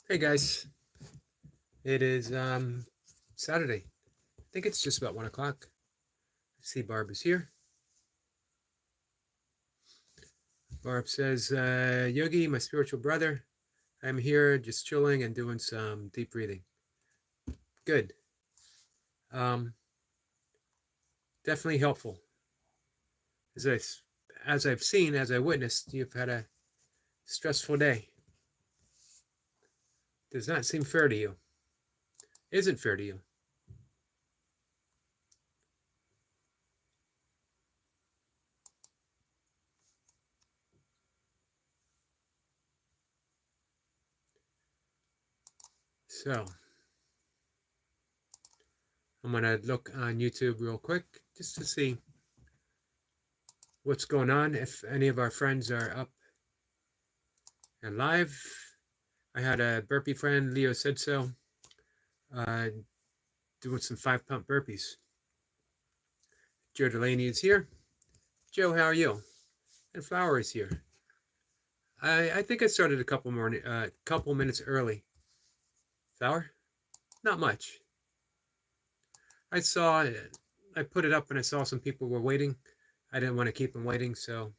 Hey guys, it is Saturday. I think it's just about 1 o'clock. I see Barb is here. Barb says, Yogi, my spiritual brother, I'm here just chilling and doing some deep breathing. Good. Um, Definitely helpful. As I've seen, as I witnessed, you've had a stressful day. Does not seem fair to you. Isn't fair to you. So I'm gonna look on YouTube real quick just to see what's going on. If any of our friends are up and live. I had a burpee friend, Leo said so, uh, doing some 5 pump burpees. Joe Delaney is here. Joe, how are you? And Flower is here. I think I started a couple minutes early. Flower? Not much. I put it up and I saw some people were waiting. I didn't want to keep them waiting, so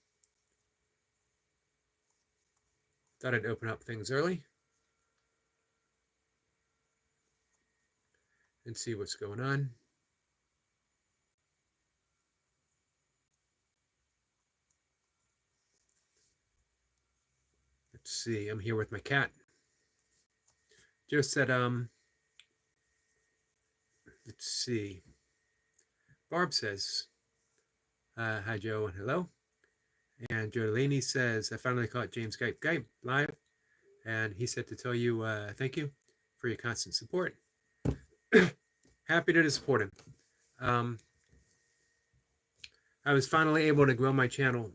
thought I'd open up things early and see what's going on. Let's see, I'm here with my cat. Joe said, let's see. Barb says, hi Joe and hello. And Joe Delaney says, I finally caught James Gype live, and he said to tell you thank you for your constant support. Happy to support him. I was finally able to grow my channel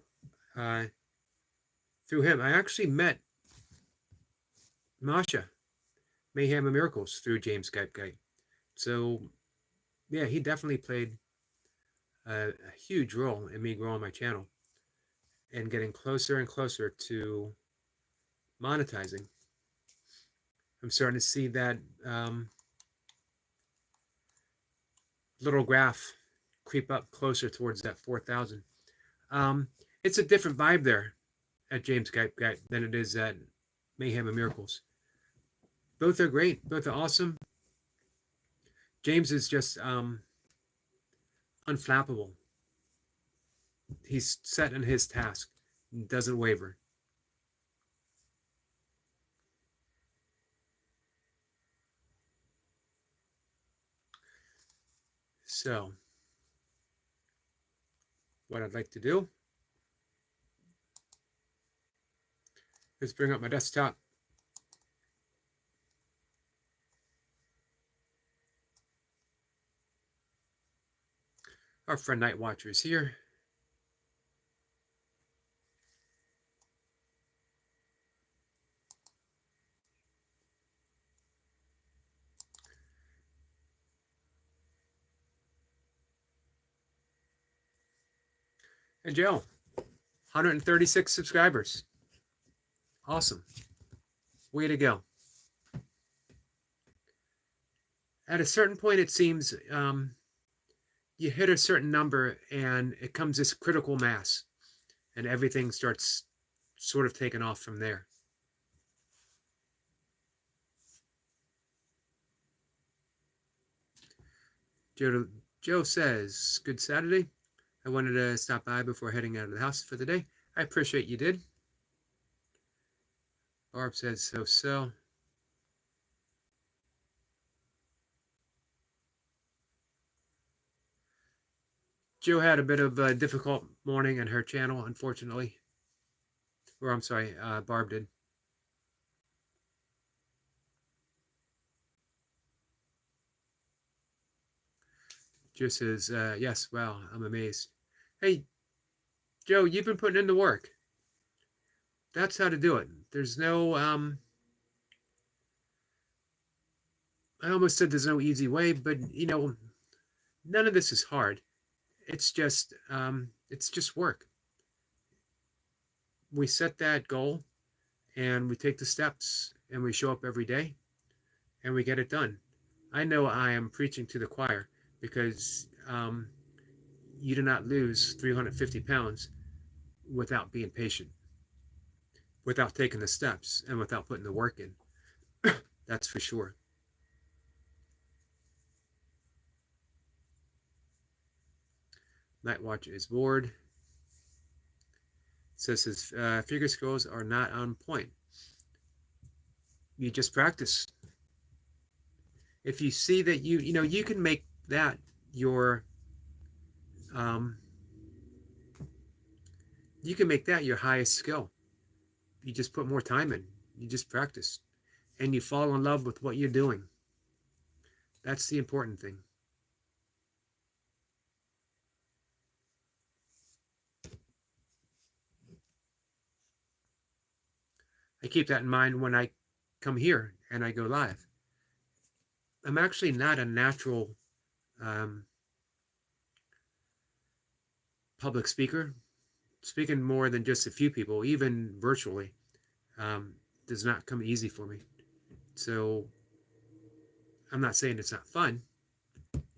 through him. I actually met Masha, Mayhem and Miracles, through James Gype. So, yeah, he definitely played a huge role in me growing my channel and getting closer and closer to monetizing. I'm starting to see that little graph creep up closer towards that 4,000. It's a different vibe there at James Gype than it is at Mayhem and Miracles. Both are great. Both are awesome. James is just unflappable. He's set in his task, doesn't waver. So, what I'd like to do is bring up my desktop. Our friend Night Watcher is here. And Joe, 136 subscribers. Awesome. Way to go. At a certain point, it seems you hit a certain number and it comes this critical mass and everything starts sort of taking off from there. Joe says, good Saturday. I wanted to stop by before heading out of the house for the day. I appreciate you did. Barb says so. Joe had a bit of a difficult morning on her channel, unfortunately. Or I'm sorry, Barb did. Joe says, yes, wow, I'm amazed. Hey, Joe, you've been putting in the work. That's how to do it. There's no, I almost said there's no easy way, but, you know, none of this is hard. It's just work. We set that goal and we take the steps and we show up every day and we get it done. I know I am preaching to the choir because you do not lose 350 pounds without being patient, without taking the steps, and without putting the work in. That's for sure. Night Watch is bored. Says his figure skills are not on point. You just practice. If you see that you can make that your you can make that your highest skill. You just put more time in. You just practice, and you fall in love with what you're doing. That's the important thing. I keep that in mind when I come here and I go live. I'm actually not a natural public speaker. Speaking more than just a few people, even virtually, does not come easy for me. So I'm not saying it's not fun.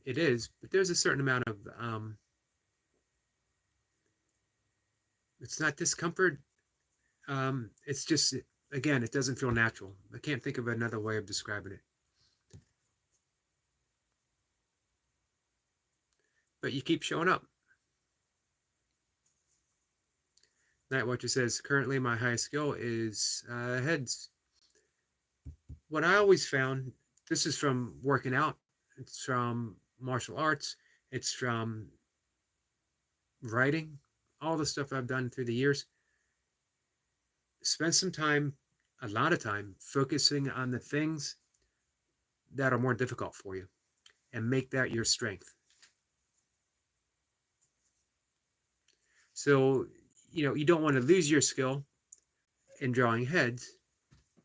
It is, but there's a certain amount of it's not discomfort. It's just, again, it doesn't feel natural. I can't think of another way of describing it. But you keep showing up. Night Watcher says, currently my highest skill is heads. What I always found, this is from working out, it's from martial arts, it's from writing, all the stuff I've done through the years. Spend some time, a lot of time, focusing on the things that are more difficult for you and make that your strength. So, you don't want to lose your skill in drawing heads,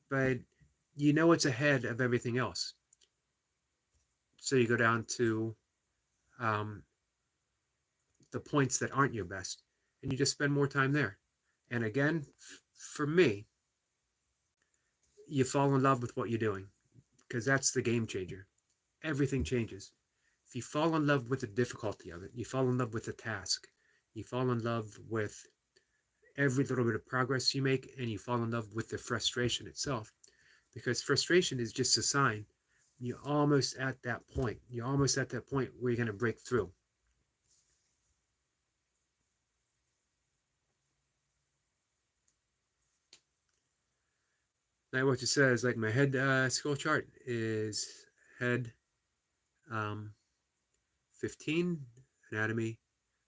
but it's ahead of everything else. So you go down to the points that aren't your best, and you just spend more time there. And again, for me, you fall in love with what you're doing, because that's the game changer. Everything changes. If you fall in love with the difficulty of it, you fall in love with the task, you fall in love with every little bit of progress you make, and you fall in love with the frustration itself, because frustration is just a sign you're almost at that point. You're almost at that point where you're going to break through. Now what it says, like my head skill chart is head 15, anatomy.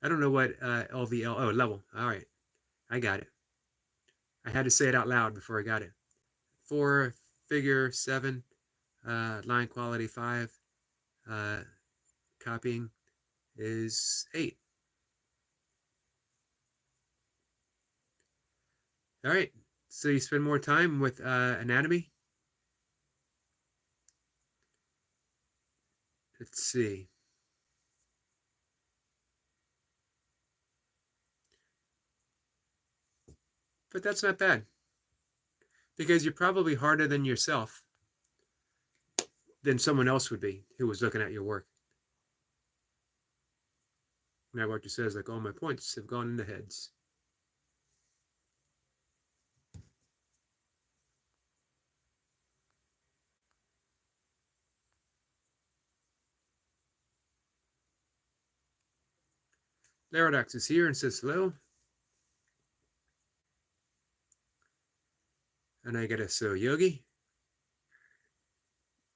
I don't know what LVL, oh, level. All right, I got it. I had to say it out loud before I got it. 4, figure 7, line quality 5, copying is 8. All right, so you spend more time with anatomy. Let's see. But that's not bad, because you're probably harder than yourself than someone else would be who was looking at your work. Now what it says, like all my points have gone into heads. Laradox is here and says hello. And I get a so Yogi.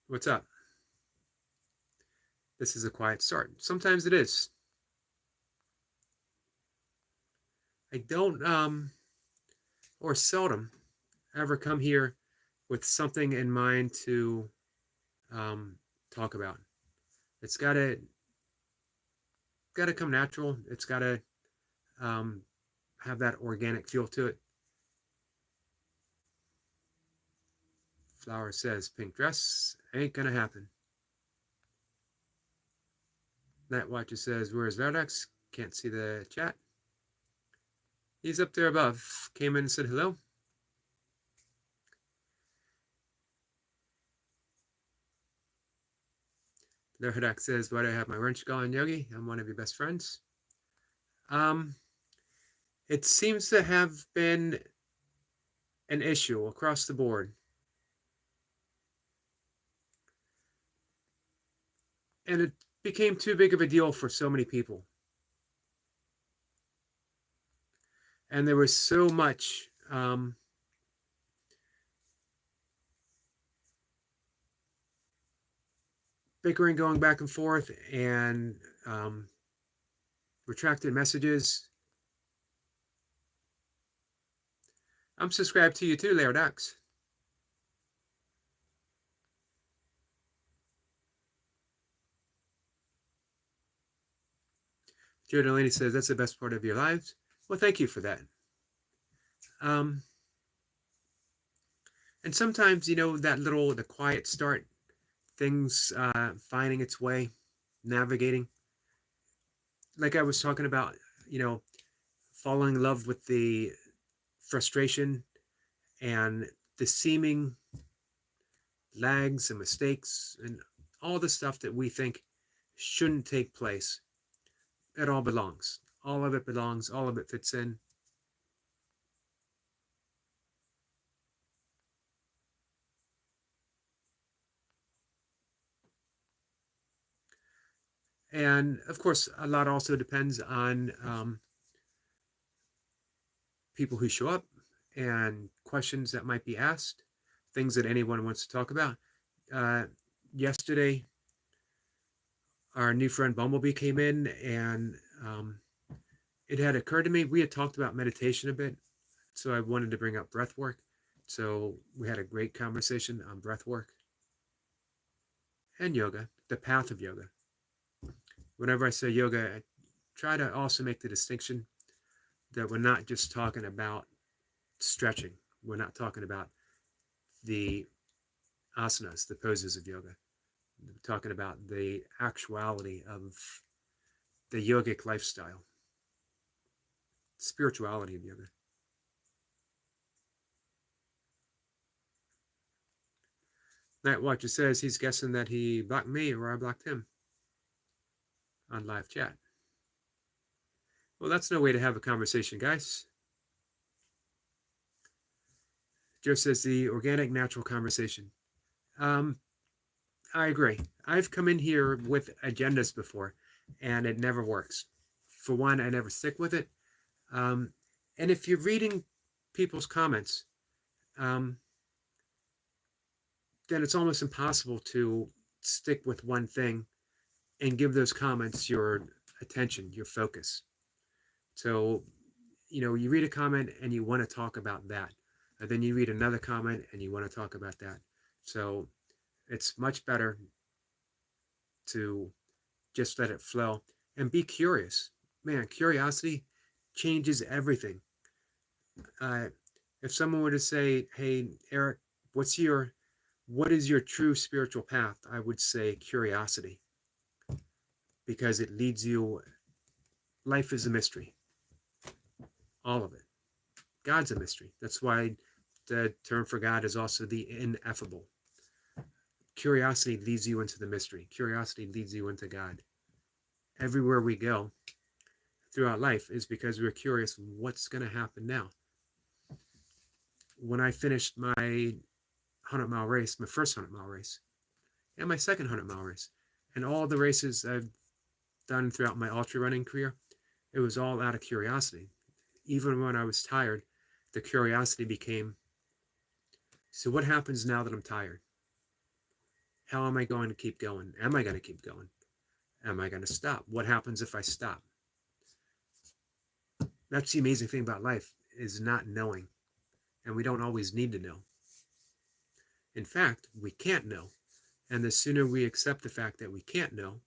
What's up? This is a quiet start. Sometimes it is. I don't or seldom ever come here with something in mind to talk about. It's gotta come natural. It's gotta have that organic feel to it. Flower says pink dress ain't gonna happen. Night Watcher says, where's Vardax? Can't see the chat. He's up there above. Came in and said hello. Their Hadak says, why do I have my wrench going, Yogi? I'm one of your best friends. Um, it seems to have been an issue across the board. And it became too big of a deal for so many people. And there was so much bickering going back and forth, and retracted messages. I'm subscribed to you too, Lairdax. Jared Delaney says, that's the best part of your lives. Well, thank you for that. And sometimes, the quiet start, things finding its way, navigating. Like I was talking about, falling in love with the frustration and the seeming lags and mistakes and all the stuff that we think shouldn't take place. It all belongs. All of it belongs. All of it fits in. And of course, a lot also depends on people who show up and questions that might be asked, things that anyone wants to talk about. Yesterday, our new friend Bumblebee came in, and it had occurred to me, we had talked about meditation a bit, so I wanted to bring up breath work. So we had a great conversation on breath work and yoga, the path of yoga. Whenever I say yoga, I try to also make the distinction that we're not just talking about stretching. We're not talking about the asanas, the poses of yoga. We're talking about the actuality of the yogic lifestyle, spirituality of yoga. Night Watcher says he's guessing that he blocked me or I blocked him on live chat. Well, that's no way to have a conversation, guys. Joe says the organic, natural conversation. I agree. I've come in here with agendas before, and it never works. For one, I never stick with it. And if you're reading people's comments, then it's almost impossible to stick with one thing and give those comments your attention, your focus. So, you read a comment and you want to talk about that. And then you read another comment and you want to talk about that. So it's much better to just let it flow and be curious. Man, curiosity changes everything. If someone were to say, hey, Eric, what is your true spiritual path? I would say curiosity, because it leads you. Life is a mystery. All of it. God's a mystery. That's why the term for God is also the ineffable. Curiosity leads you into the mystery. Curiosity leads you into God. Everywhere we go throughout life is because we're curious what's going to happen now. When I finished my 100-mile race, my first 100-mile race, and my second 100-mile race, and all the races I've done throughout my ultra running career, it was all out of curiosity. Even when I was tired, the curiosity became, so what happens now that I'm tired? How am I going to keep going? Am I going to keep going? Am I going to stop? What happens if I stop? That's the amazing thing about life, is not knowing. And we don't always need to know. In fact, we can't know. And the sooner we accept the fact that we can't know,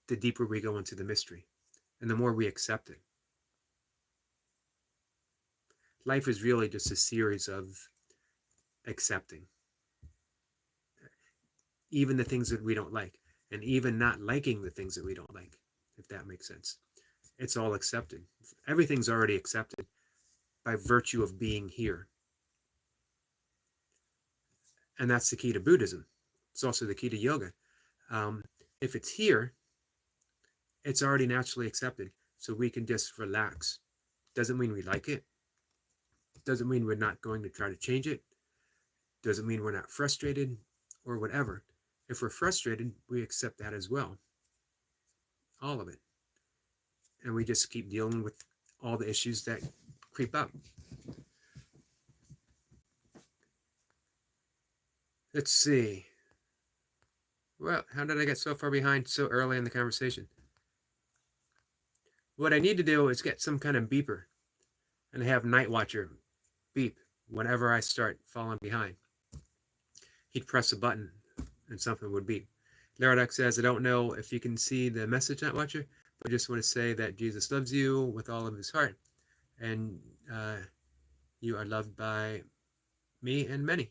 the deeper we go into the mystery. And the more we accept it. Life is really just a series of accepting. Even the things that we don't like. And even not liking the things that we don't like, if that makes sense. It's all accepted. Everything's already accepted by virtue of being here. And that's the key to Buddhism. It's also the key to yoga. If it's here, it's already naturally accepted. So we can just relax. Doesn't mean we like it. Doesn't mean we're not going to try to change it. Doesn't mean we're not frustrated or whatever. If we're frustrated, we accept that as well. All of it. And we just keep dealing with all the issues that creep up. Let's see. Well, how did I get so far behind so early in the conversation? What I need to do is get some kind of beeper and have Night Watcher beep whenever I start falling behind. He'd press a button and something would beep. Larodox says, I don't know if you can see the message, Night Watcher, but I just want to say that Jesus loves you with all of his heart, and you are loved by me and many.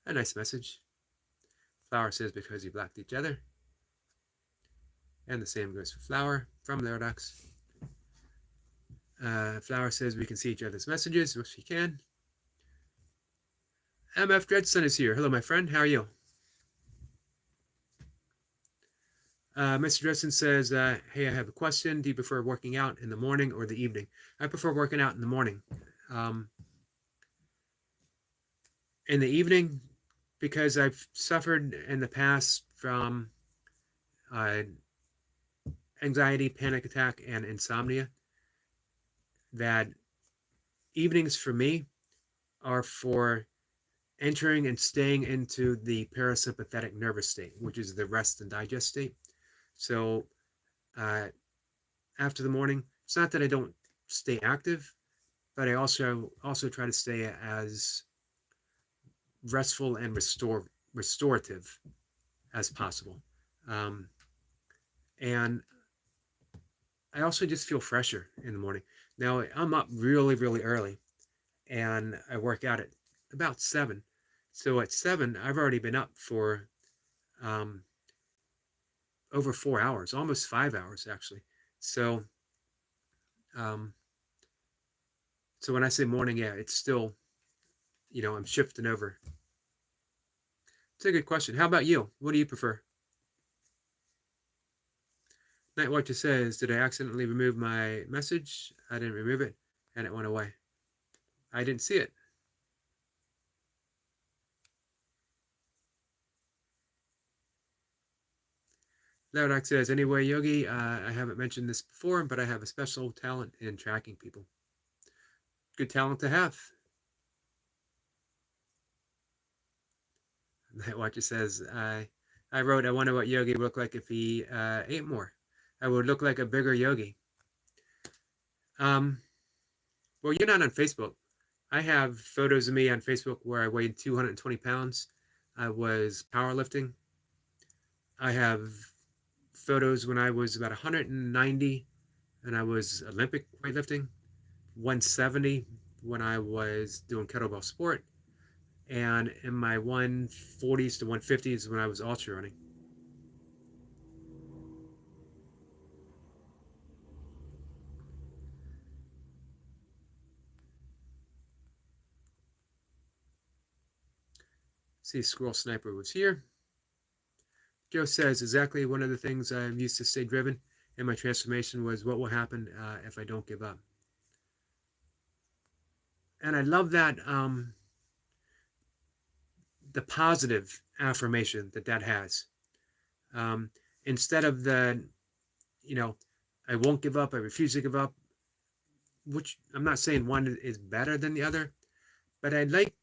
A nice message. Flower says, because you blocked each other. And the same goes for Flower from Larodox. Flower says we can see each other's messages, which we can. MF Dreadson is here. Hello, my friend. How are you? Mr. Dreadson says, hey, I have a question. Do you prefer working out in the morning or the evening? I prefer working out in the morning. In the evening, because I've suffered in the past from anxiety, panic attack, and insomnia, that evenings for me are for entering and staying into the parasympathetic nervous state, which is the rest and digest state. So after the morning, it's not that I don't stay active, but I also try to stay as restful and restorative as possible. And I also just feel fresher in the morning. Now, I'm up really, really early, and I work out at about 7. So at 7, I've already been up for over 4 hours, almost 5 hours, actually. So, so when I say morning, yeah, it's still, I'm shifting over. It's a good question. How about you? What do you prefer? Night Watcher says, did I accidentally remove my message? I didn't remove it, and it went away. I didn't see it. Larodox says, anyway, Yogi, I haven't mentioned this before, but I have a special talent in tracking people. Good talent to have. Night Watcher says, I wrote, I wonder what Yogi would look like if he ate more. I would look like a bigger Yogi. Well, you're not on Facebook. I have photos of me on Facebook where I weighed 220 pounds. I was powerlifting. I have photos when I was about 190 and I was Olympic weightlifting, 170 when I was doing kettlebell sport, and in my 140s to 150s when I was ultra running. See, Squirrel Sniper was here. Joe says, exactly one of the things I'm used to stay driven in my transformation was what will happen if I don't give up. And I love that, the positive affirmation that has. Instead of the, I won't give up, I refuse to give up, which I'm not saying one is better than the other, but I like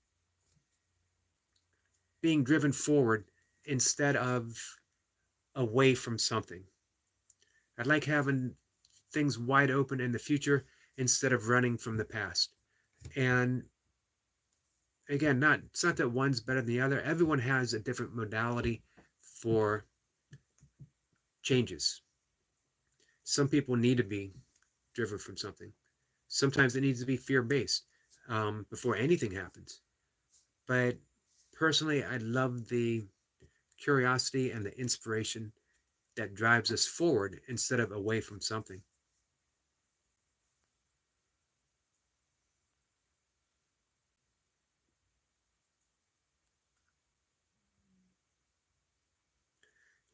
being driven forward instead of away from something. I'd like having things wide open in the future instead of running from the past. And again, it's not that one's better than the other. Everyone has a different modality for changes. Some people need to be driven from something. Sometimes it needs to be fear-based before anything happens. But personally, I love the curiosity and the inspiration that drives us forward instead of away from something.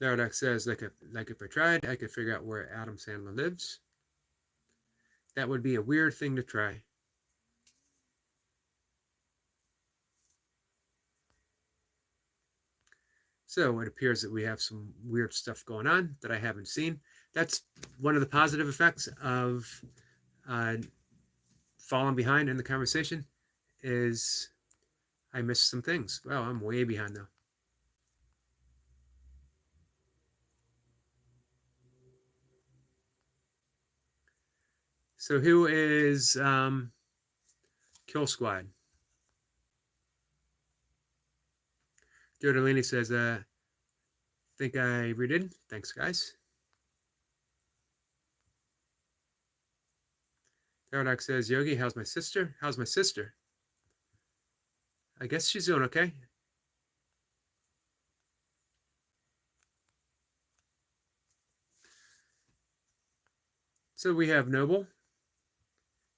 Larodox says, like if I tried, I could figure out where Adam Sandler lives. That would be a weird thing to try. So it appears that we have some weird stuff going on that I haven't seen. That's one of the positive effects of uh, falling behind in the conversation is I missed some things. Wow, I'm way behind though. So who is Kill Squad? Jodolini says, think I redid. Thanks, guys. Paradox says, Yogi, how's my sister? How's my sister? I guess she's doing okay. So we have Noble.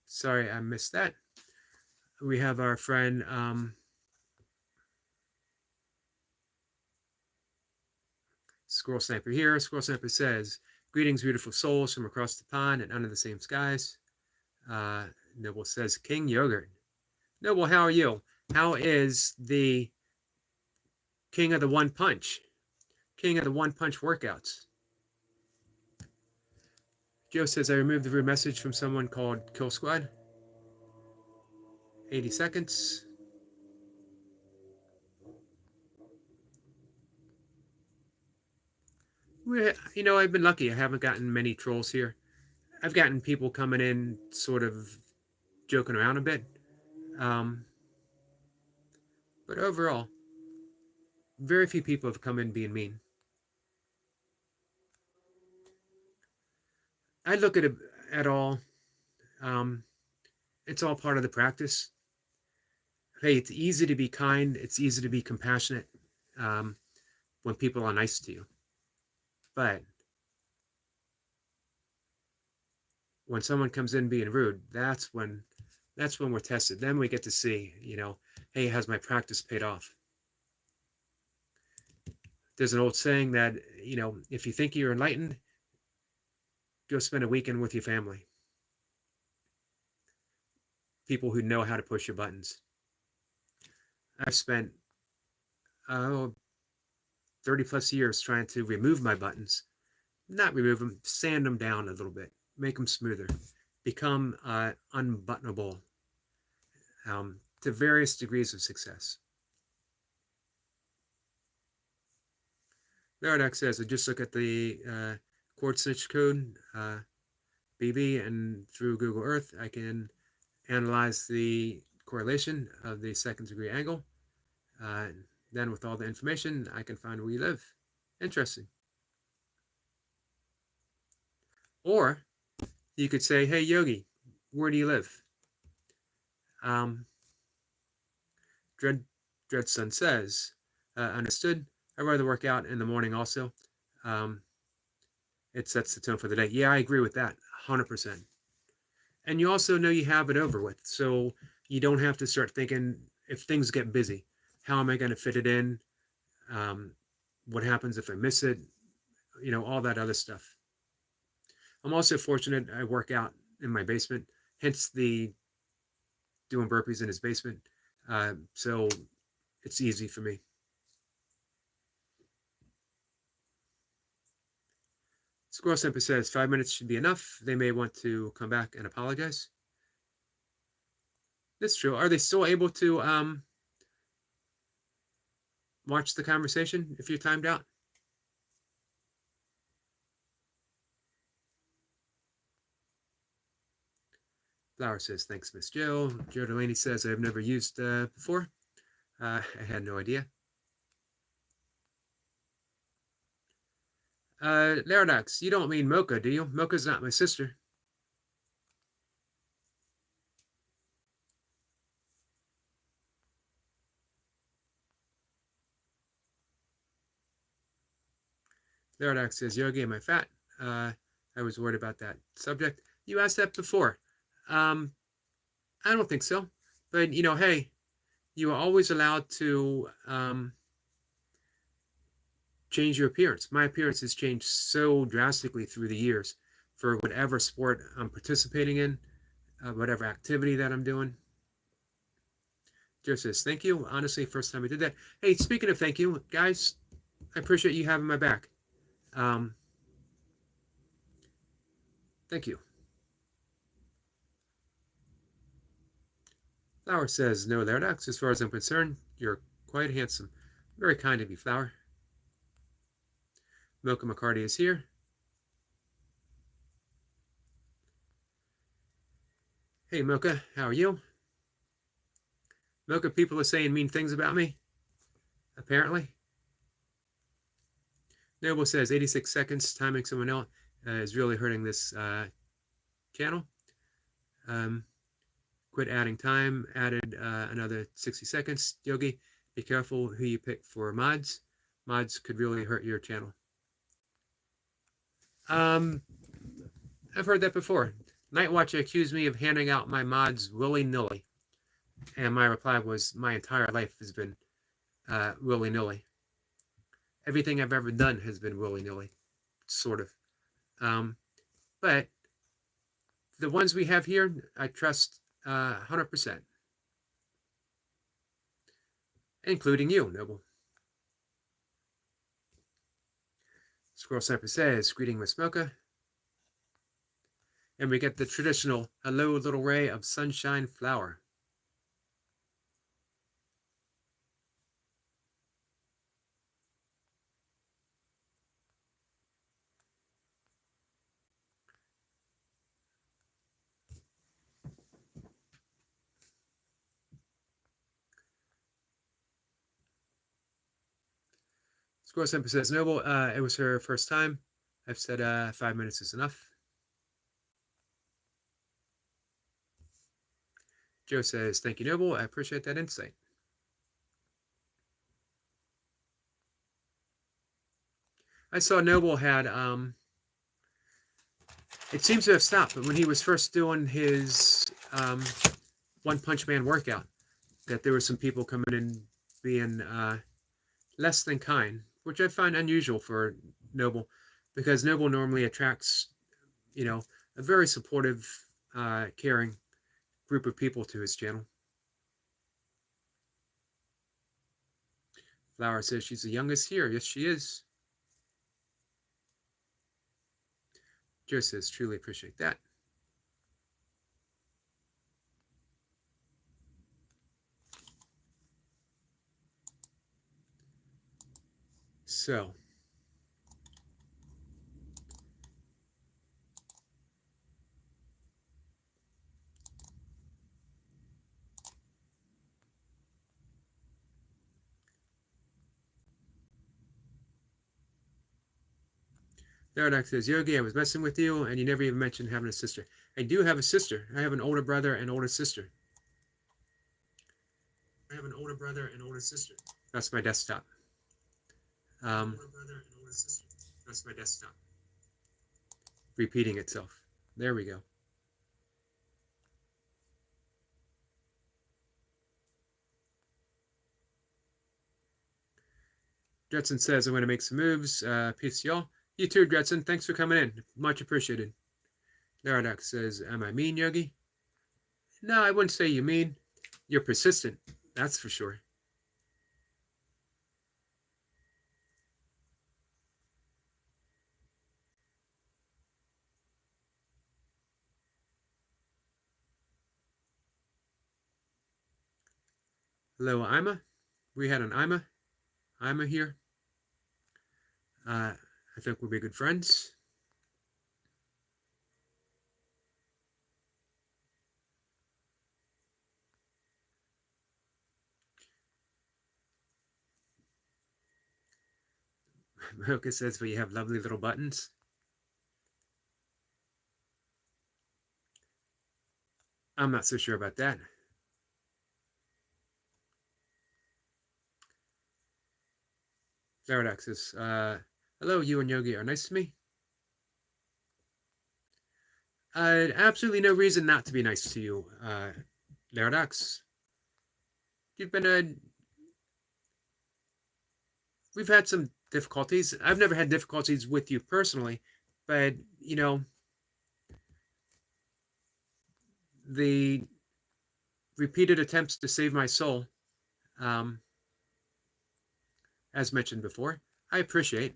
Sorry, I missed that. We have our friend Squirrel Sniper here. Squirrel Sniper says, greetings, beautiful souls from across the pond and under the same skies. Noble says, King Yogurt. Noble, how are you? How is the King of the One Punch? King of the One Punch workouts. Joe says, I removed the rude message from someone called Kill Squad. 80 seconds. I've been lucky. I haven't gotten many trolls here. I've gotten people coming in sort of joking around a bit. But overall, very few people have come in being mean. I look at all. It's all part of the practice. Hey, it's easy to be kind. It's easy to be compassionate when people are nice to you. But when someone comes in being rude, that's when we're tested. Then we get to see, hey, has my practice paid off? There's an old saying that, if you think you're enlightened, go spend a weekend with your family. People who know how to push your buttons. I've spent 30 plus years trying to remove my buttons. Not remove them, sand them down a little bit, make them smoother, become unbuttonable to various degrees of success. Paradox says, I just look at the chord snitch code, BB, and through Google Earth, I can analyze the correlation of the second degree angle. Then with all the information, I can find where you live. Interesting. Or you could say, hey, Yogi, where do you live? Dreadson says, understood. I'd rather work out in the morning also. It sets the tone for the day. Yeah, I agree with that, 100%. And you also know you have it over with. So you don't have to start thinking, if things get busy, how am I going to fit it in? What happens if I miss it? All that other stuff. I'm also fortunate I work out in my basement, hence the doing burpees in his basement. So it's easy for me. Squirrel Simple says 5 minutes should be enough. They may want to come back and apologize. That's true. Are they still able to watch the conversation if you're timed out? Flower says, thanks, Miss Jill. Joe Delaney says, I've never used before. I had no idea. Larodox, you don't mean Mocha, do you? Mocha's not my sister. Larodox says, Yogi, am I fat? I was worried about that subject. You asked that before. I don't think so. But, hey, you are always allowed to change your appearance. My appearance has changed so drastically through the years for whatever sport I'm participating in, whatever activity that I'm doing. Joe says, thank you. Honestly, first time we did that. Hey, speaking of thank you, guys, I appreciate you having my back. Thank you. Flower says, no, there, Dax. As far as I'm concerned, you're quite handsome. Very kind of you, Flower. Milka McCarty is here. Hey, Milka, how are you? Milka, people are saying mean things about me, apparently. Noble says 86 seconds, timing someone else is really hurting this channel. Quit adding time, added another 60 seconds. Yogi, be careful who you pick for mods. Mods could really hurt your channel. I've heard that before. Nightwatcher accused me of handing out my mods willy-nilly. And my reply was, my entire life has been willy-nilly. Everything I've ever done has been willy-nilly, sort of. But the ones we have here, I trust 100%. Including you, Noble. Squirrel Sniper says, greeting Miss Mocha. And we get the traditional, hello, little ray of sunshine flower. Squirrel Sniper says, Noble, it was her first time. I've said 5 minutes is enough. Joe says, thank you, Noble. I appreciate that insight. I saw Noble had, it seems to have stopped, but when he was first doing his One Punch Man workout, that there were some people coming in being less than kind, which I find unusual for Noble, because Noble normally attracts, a very supportive, caring group of people to his channel. Flower says she's the youngest here. Yes, she is. Joe says, truly appreciate that. So, Therodox says, Yogi, I was messing with you, and you never even mentioned having a sister. I do have a sister. I have an older brother and older sister. I have an older brother and older sister. That's my desktop. Older brother and older sister. That's my desktop. Repeating itself. There we go. Dretson says, I'm going to make some moves. Peace to y'all. You too, Dretson. Thanks for coming in. Much appreciated. Therodox says, am I mean, Yogi? No, I wouldn't say you mean. You're persistent. That's for sure. Hello, Ima. We had an Ima. Ima here. I think we'll be good friends. Mocha says, well, you have lovely little buttons. I'm not so sure about that. Therodox says, hello, you and Yogi are nice to me. Absolutely no reason not to be nice to you, Therodox. You've been we've had some difficulties. I've never had difficulties with you personally, but the repeated attempts to save my soul, um, as mentioned before, I appreciate,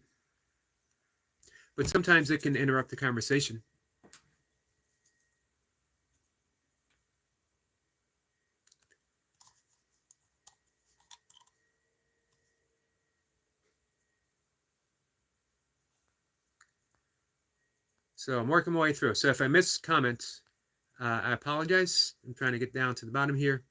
but sometimes it can interrupt the conversation. So I'm working my way through. So if I miss comments, I apologize. I'm trying to get down to the bottom here.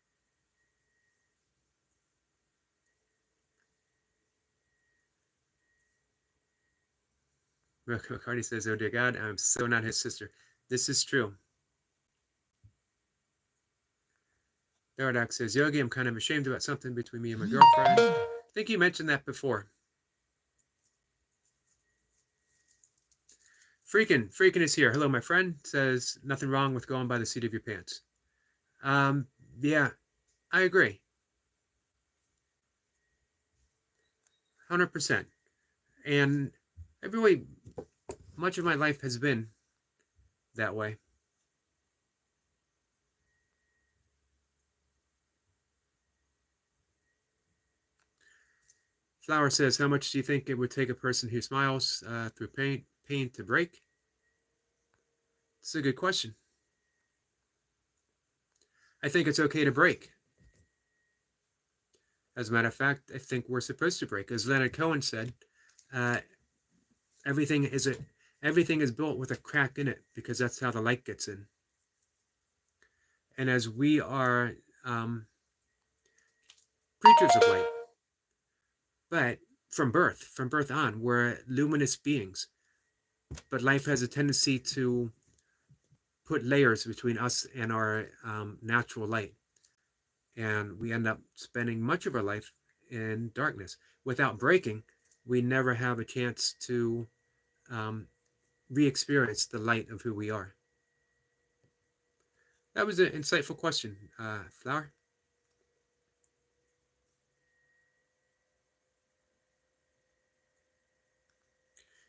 McCarty says, "Oh dear God, I'm so not his sister." This is true. Daradak says, "Yogi, I'm kind of ashamed about something between me and my girlfriend." I think you mentioned that before. Freakin is here. Hello, my friend. Says, "Nothing wrong with going by the seat of your pants." Yeah, I agree. 100%. And really, much of my life has been that way. Flower says, "How much do you think it would take a person who smiles through pain to break?" It's a good question. I think it's okay to break. As a matter of fact, I think we're supposed to break. As Leonard Cohen said, uh, everything is built with a crack in it because that's how the light gets in. And as we are creatures of light, but from birth on, we're luminous beings. But life has a tendency to put layers between us and our natural light. And we end up spending much of our life in darkness. Without breaking, we never have a chance to re-experience the light of who we are. That was an insightful question, Flower.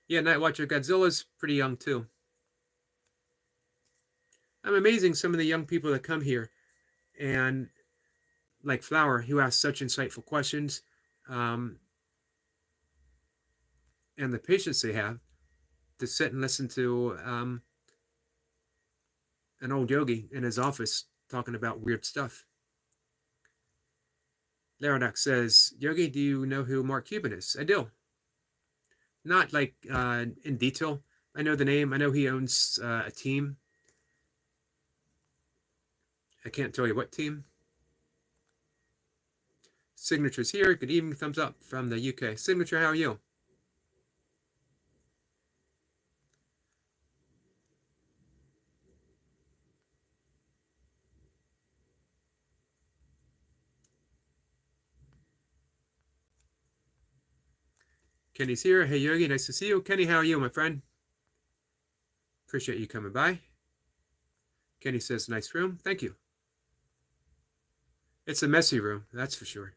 Yeah, Nightwatcher Godzilla's pretty young too. I'm amazing some of the young people that come here and like Flower, who asks such insightful questions, and the patience they have to sit and listen to an old yogi in his office talking about weird stuff. Laradox says, "Yogi, do you know who Mark Cuban is?" I do. Not like in detail. I know the name. I know he owns a team. I can't tell you what team. Signature's here. Good evening. Thumbs up from the UK. Signature, how are you? Kenny's here. Hey, Yogi. Nice to see you. Kenny, how are you, my friend? Appreciate you coming by. Kenny says, "Nice room." Thank you. It's a messy room, that's for sure.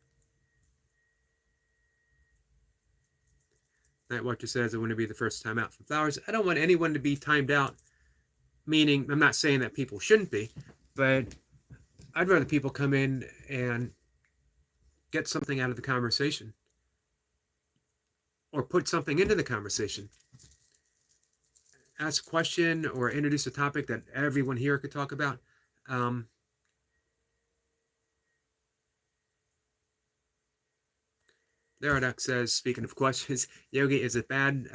Nightwatcher says, "I want to be the first time out from Flowers." I don't want anyone to be timed out, meaning I'm not saying that people shouldn't be, but I'd rather people come in and get something out of the conversation or put something into the conversation. Ask a question or introduce a topic that everyone here could talk about. Laradox says, "Speaking of questions, Yogi, is it bad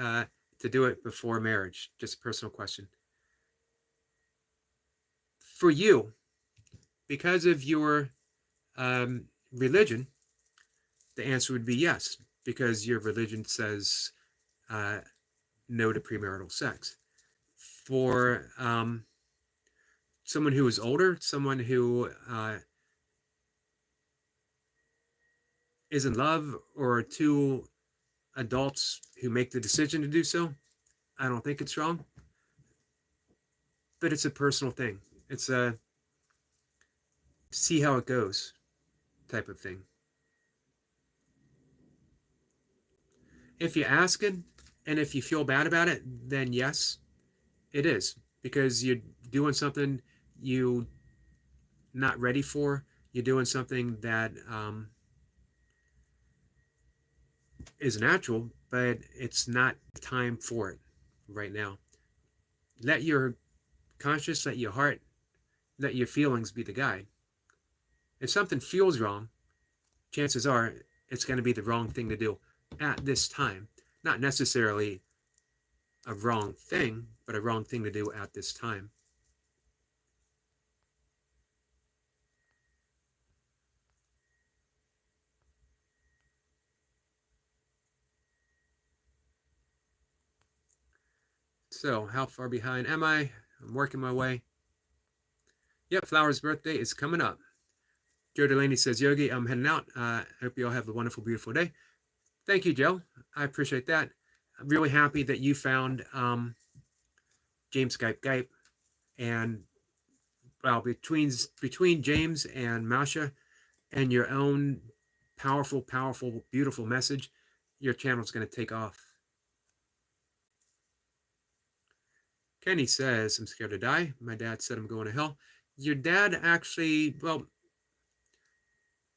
to do it before marriage?" Just a personal question. For you, because of your religion, the answer would be yes, because your religion says no to premarital sex. For someone who is older, someone who is in love, or two adults who make the decision to do so, I don't think it's wrong. But it's a personal thing. It's a see how it goes type of thing. If you ask it, and if you feel bad about it, then yes, it is, because you're doing something you not ready for. You're doing something that is natural, but it's not the time for it right now. Let your conscious, let your heart, let your feelings be the guide. If something feels wrong, chances are it's going to be the wrong thing to do at this time. Not necessarily a wrong thing, but a wrong thing to do at this time. So, how far behind am I? I'm working my way. Yep, Flower's birthday is coming up. Joe Delaney says, Yogi, I'm heading out. I hope you all have a wonderful, beautiful day. Thank you, Joe. I appreciate that. I'm really happy that you found James Skype Gype. And well, between James and Masha and your own powerful, powerful, beautiful message, your channel's going to take off. Kenny says, I'm scared to die. My dad said I'm going to hell. Your dad actually, well,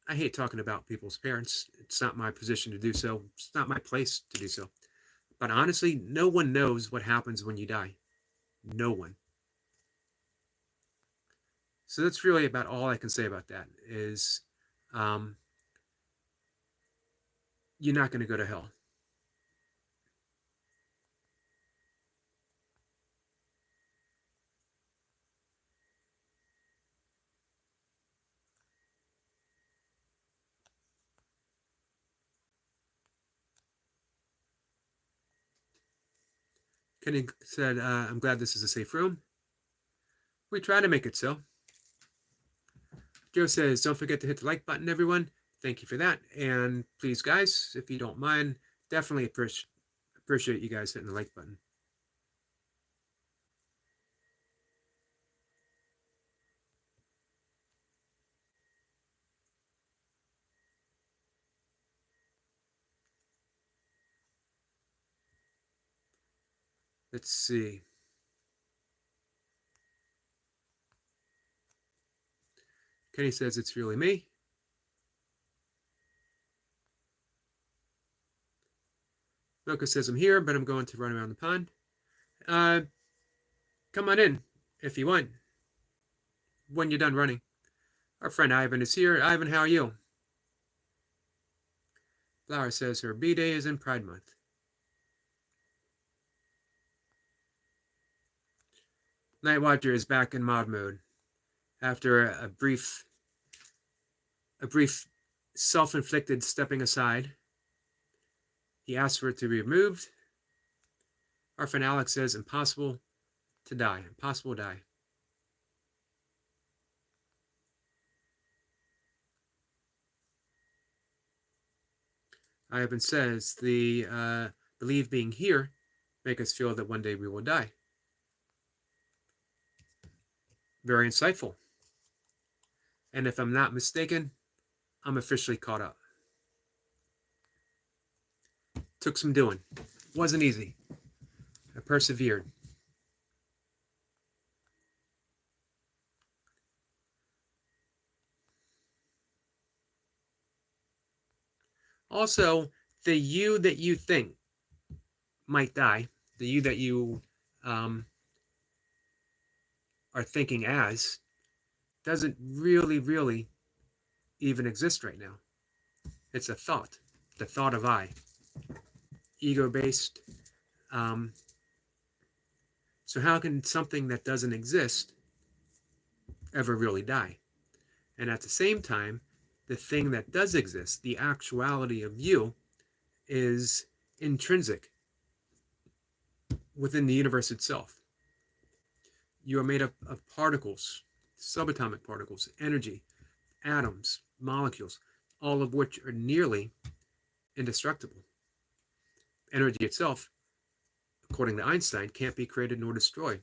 I hate talking about people's parents. It's not my position to do so. It's not my place to do so. But honestly, no one knows what happens when you die. No one. So that's really about all I can say about that is you're not going to go to hell. Kenny said, I'm glad this is a safe room. We try to make it so. Joe says, don't forget to hit the like button, everyone. Thank you for that. And please, guys, if you don't mind, definitely appreciate you guys hitting the like button. Let's see. Kenny says it's really me. Mocha says I'm here, but I'm going to run around the pond. Come on in if you want when you're done running. Our friend Ivan is here. Ivan, how are you? Flower says her B-Day is in Pride Month. Night Watcher is back in mod mode after a brief self-inflicted stepping aside. He asked for it to be removed. Our friend Alex says impossible to die. Impossible to die. Ivan says the believe being here make us feel that one day we will die. Very insightful. And if I'm not mistaken, I'm officially caught up. Took some doing. Wasn't easy. I persevered. Also, the you that you think might die, the you that you are thinking as, doesn't really even exist right now. It's a thought, the thought of I, ego-based. So how can something that doesn't exist ever really die? And at the same time, the thing that does exist, the actuality of you, is intrinsic within the universe itself. You are made up of particles, subatomic particles, energy, atoms, molecules, all of which are nearly indestructible. Energy itself, according to Einstein, can't be created nor destroyed,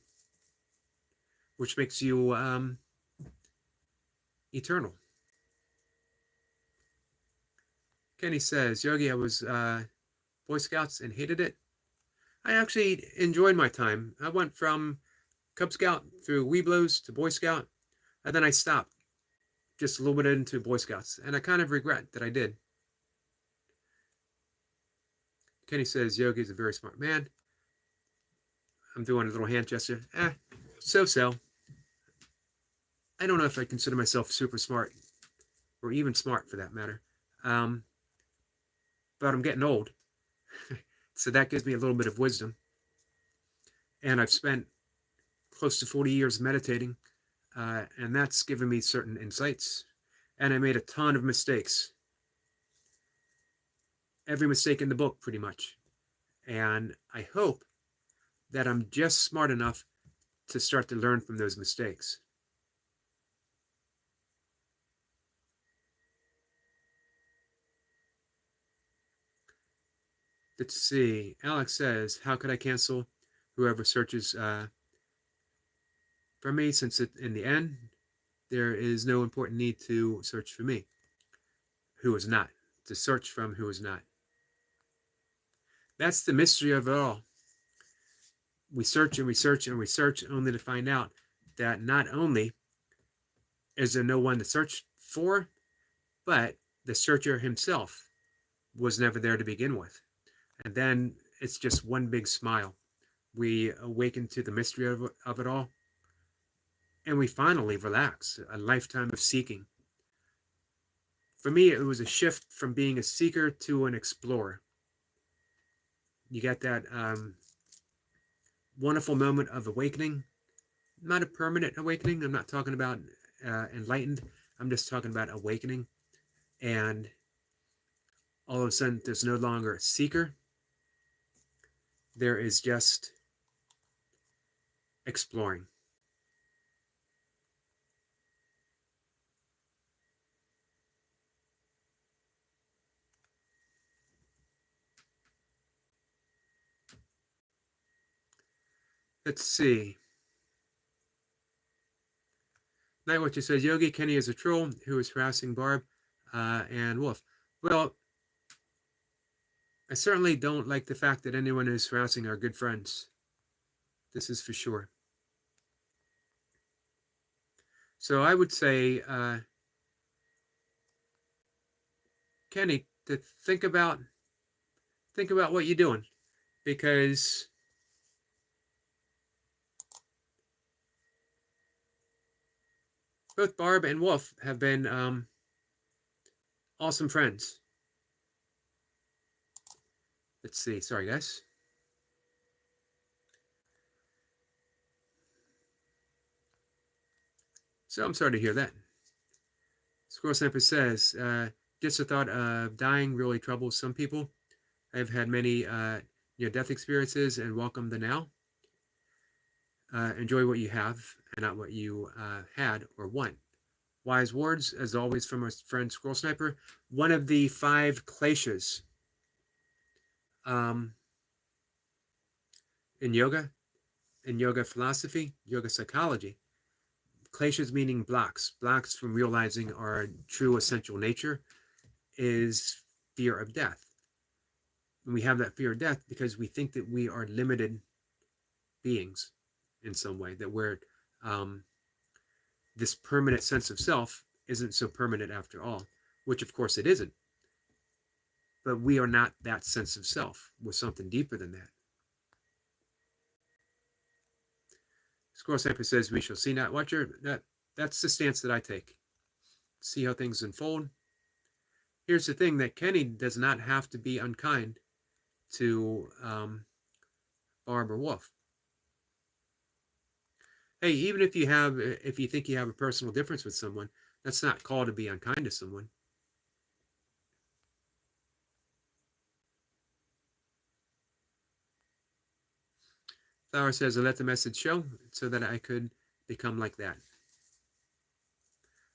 which makes you eternal. Kenny says, Yogi, I was Boy Scouts and hated it. I actually enjoyed my time. I went from Cub Scout through Weeblos to Boy Scout, and then I stopped just a little bit into Boy Scouts, and I kind of regret that I did. Kenny says Yogi's a very smart man. I'm doing a little hand gesture. So. I don't know if I consider myself super smart, or even smart for that matter. But I'm getting old. So that gives me a little bit of wisdom. And I've spent close to 40 years meditating, and that's given me certain insights. And I made a ton of mistakes. Every mistake in the book, pretty much. And I hope that I'm just smart enough to start to learn from those mistakes. Let's see. Alex says, how could I cancel whoever searches for me, since in the end, there is no important need to search for me, who is not, to search from who is not. That's the mystery of it all. We search and research and research only to find out that not only is there no one to search for, but the searcher himself was never there to begin with. And then it's just one big smile. We awaken to the mystery of it all, and we finally relax. A lifetime of seeking. For me, it was a shift from being a seeker to an explorer. You get that wonderful moment of awakening. Not a permanent awakening. I'm not talking about enlightened. I'm just talking about awakening. And all of a sudden, there's no longer a seeker. There is just exploring. Let's see. Nightwatcher says, Yogi, Kenny is a troll who is harassing Barb and Wolf. Well, I certainly don't like the fact that anyone is harassing our good friends. This is for sure. So I would say, Kenny, to think about what you're doing, because both Barb and Wolf have been awesome friends. Let's see. Sorry, guys. So I'm sorry to hear that. Squirrel Sniper says, just the thought of dying really troubles some people. I've had many near-death experiences and welcome the now. Enjoy what you have and not what you had or want. Wise words, as always, from our friend Squirrel Sniper. One of the 5 kleshas in yoga philosophy, yoga psychology. Kleshas meaning blocks from realizing our true essential nature, is fear of death. And we have that fear of death because we think that we are limited beings in some way, that we're this permanent sense of self isn't so permanent after all, which of course it isn't. But we are not that sense of self. We're something deeper than that. Squirrel Sniper says, we shall see, Nightwatcher. That's the stance that I take. See how things unfold. Here's the thing, that Kenny does not have to be unkind to Barb or Wolf. Hey, even if you think you have a personal difference with someone, that's not called to be unkind to someone. Flower says, I let the message show so that I could become like that.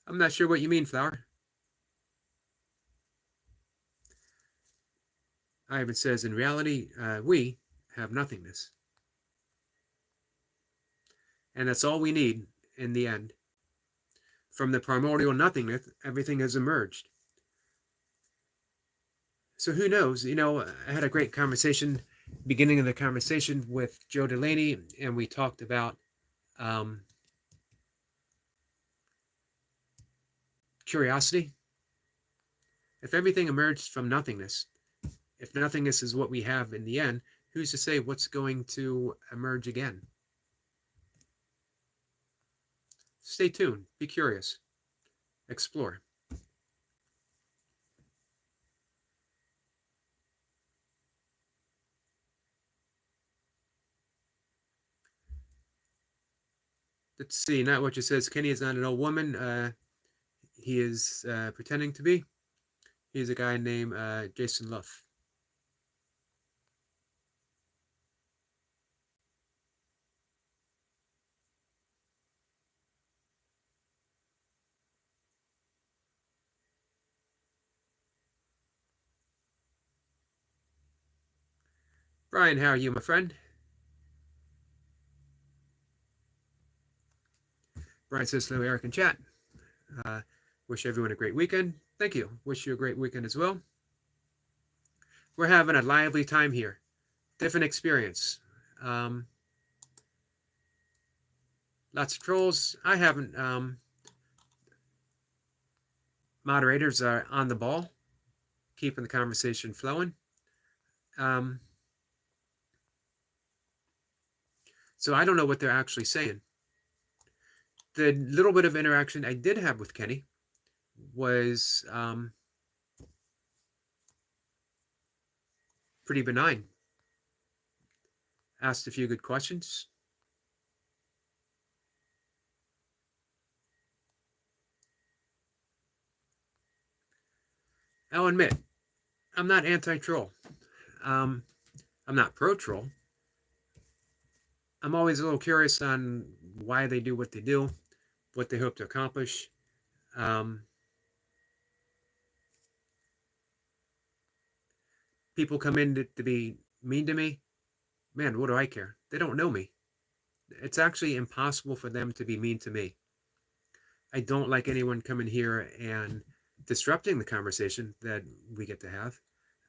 I'm not sure what you mean, Flower. Ivan says, in reality, we have nothingness. And that's all we need in the end. From the primordial nothingness, everything has emerged. So who knows? I had a great conversation, beginning of the conversation with Joe Delaney, and we talked about curiosity. If everything emerged from nothingness, if nothingness is what we have in the end, who's to say what's going to emerge again? Stay tuned. Be curious. Explore. Let's see. Not what you says. Kenny is not an old woman. He is pretending to be. He's a guy named Jason Luff. Brian, how are you, my friend? Brian says hello, Eric, in chat. Wish everyone a great weekend. Thank you. Wish you a great weekend as well. We're having a lively time here. Different experience. Lots of trolls. I haven't. Moderators are on the ball, keeping the conversation flowing. So I don't know what they're actually saying. The little bit of interaction I did have with Kenny was pretty benign. Asked a few good questions. I'll admit, I'm not anti-troll. I'm not pro-troll. I'm always a little curious on why they do what they do, what they hope to accomplish. People come in to be mean to me. Man, what do I care? They don't know me. It's actually impossible for them to be mean to me. I don't like anyone coming here and disrupting the conversation that we get to have.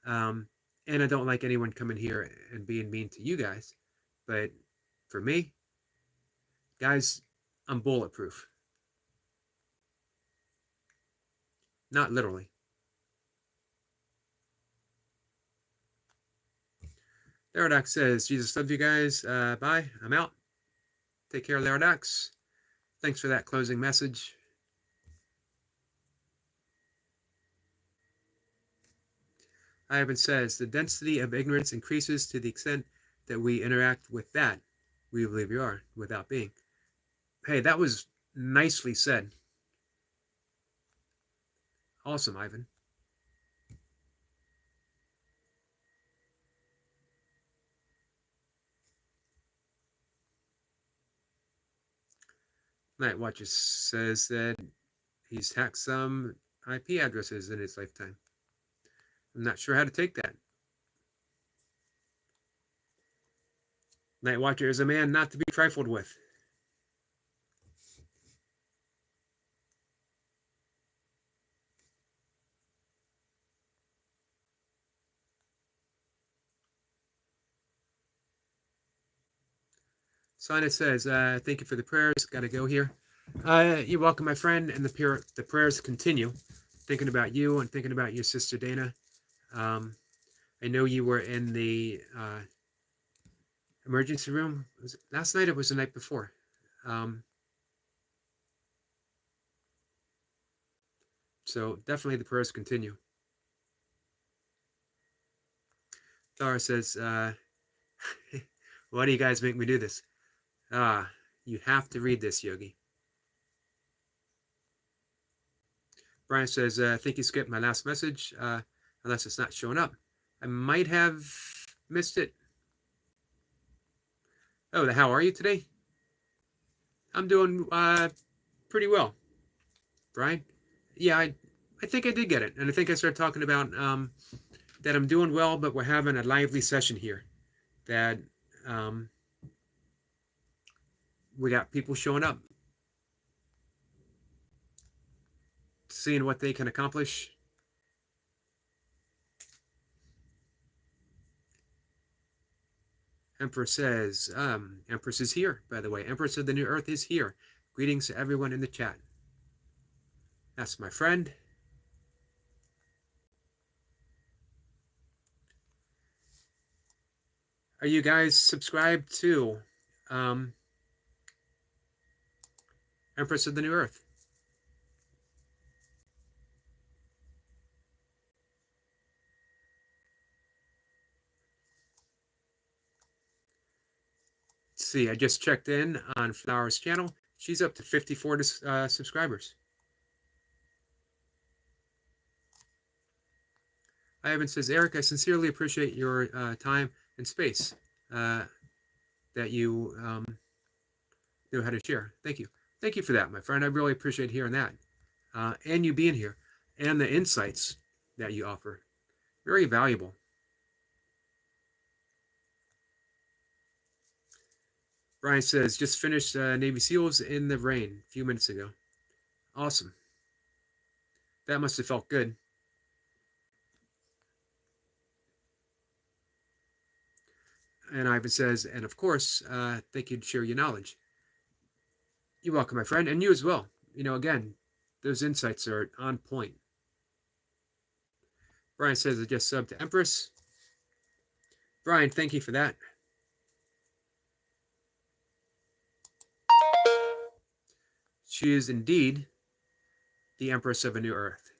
And I don't like anyone coming here and being mean to you guys. But for me, guys, I'm bulletproof. Not literally. Laradox says, Jesus loves you guys. Bye. I'm out. Take care, Laradox. Thanks for that closing message. Ivan says, the density of ignorance increases to the extent that we interact with that we believe you are without being. Hey, that was nicely said. Awesome, Ivan. Night Watcher says that he's hacked some IP addresses in his lifetime. I'm not sure how to take that. Night Watcher is a man not to be trifled with. Sonnet says, thank you for the prayers. Got to go here. You're welcome, my friend. And the prayers continue. Thinking about you and thinking about your sister Dana. I know you were in the emergency room. Was it last night or was the night before? So definitely the prayers continue. Dara says, why do you guys make me do this? You have to read this, Yogi. Brian says, I think you skipped my last message, unless it's not showing up. I might have missed it. Oh, how are you today? I'm doing pretty well. Brian? Yeah, I think I did get it. And I think I started talking about that I'm doing well, but we're having a lively session here. That we got people showing up, seeing what they can accomplish. Empress says, Empress is here, by the way. Empress of the New Earth is here. Greetings to everyone in the chat. That's my friend. Are you guys subscribed to Empress of the New Earth? Let's see, I just checked in on Flower's channel. She's up to 54 subscribers. Ivan says, Eric, I sincerely appreciate your time and space that you know how to share. Thank you. Thank you for that, my friend. I really appreciate hearing that. And you being here and the insights that you offer. Very valuable. Brian says, just finished Navy SEALs in the rain a few minutes ago. Awesome. That must have felt good. And Ivan says, and of course, thank you to share your knowledge. You're welcome, my friend, and you as well. You know, again, those insights are on point. Brian says, I just subbed to Empress. Brian, thank you for that. She is indeed the Empress of a New Earth.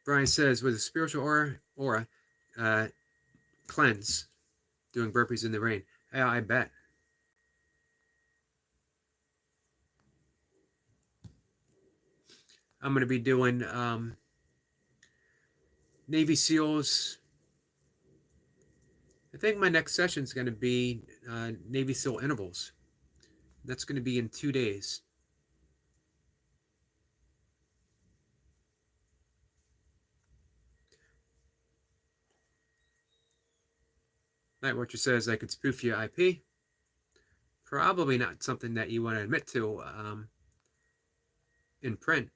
Brian says, with a spiritual aura cleanse, doing burpees in the rain. Yeah, I bet. I'm going to be doing Navy SEALs. I think my next session is going to be Navy SEAL intervals. That's going to be in 2 days. Night Watcher says I could spoof your IP. Probably not something that you want to admit to in print.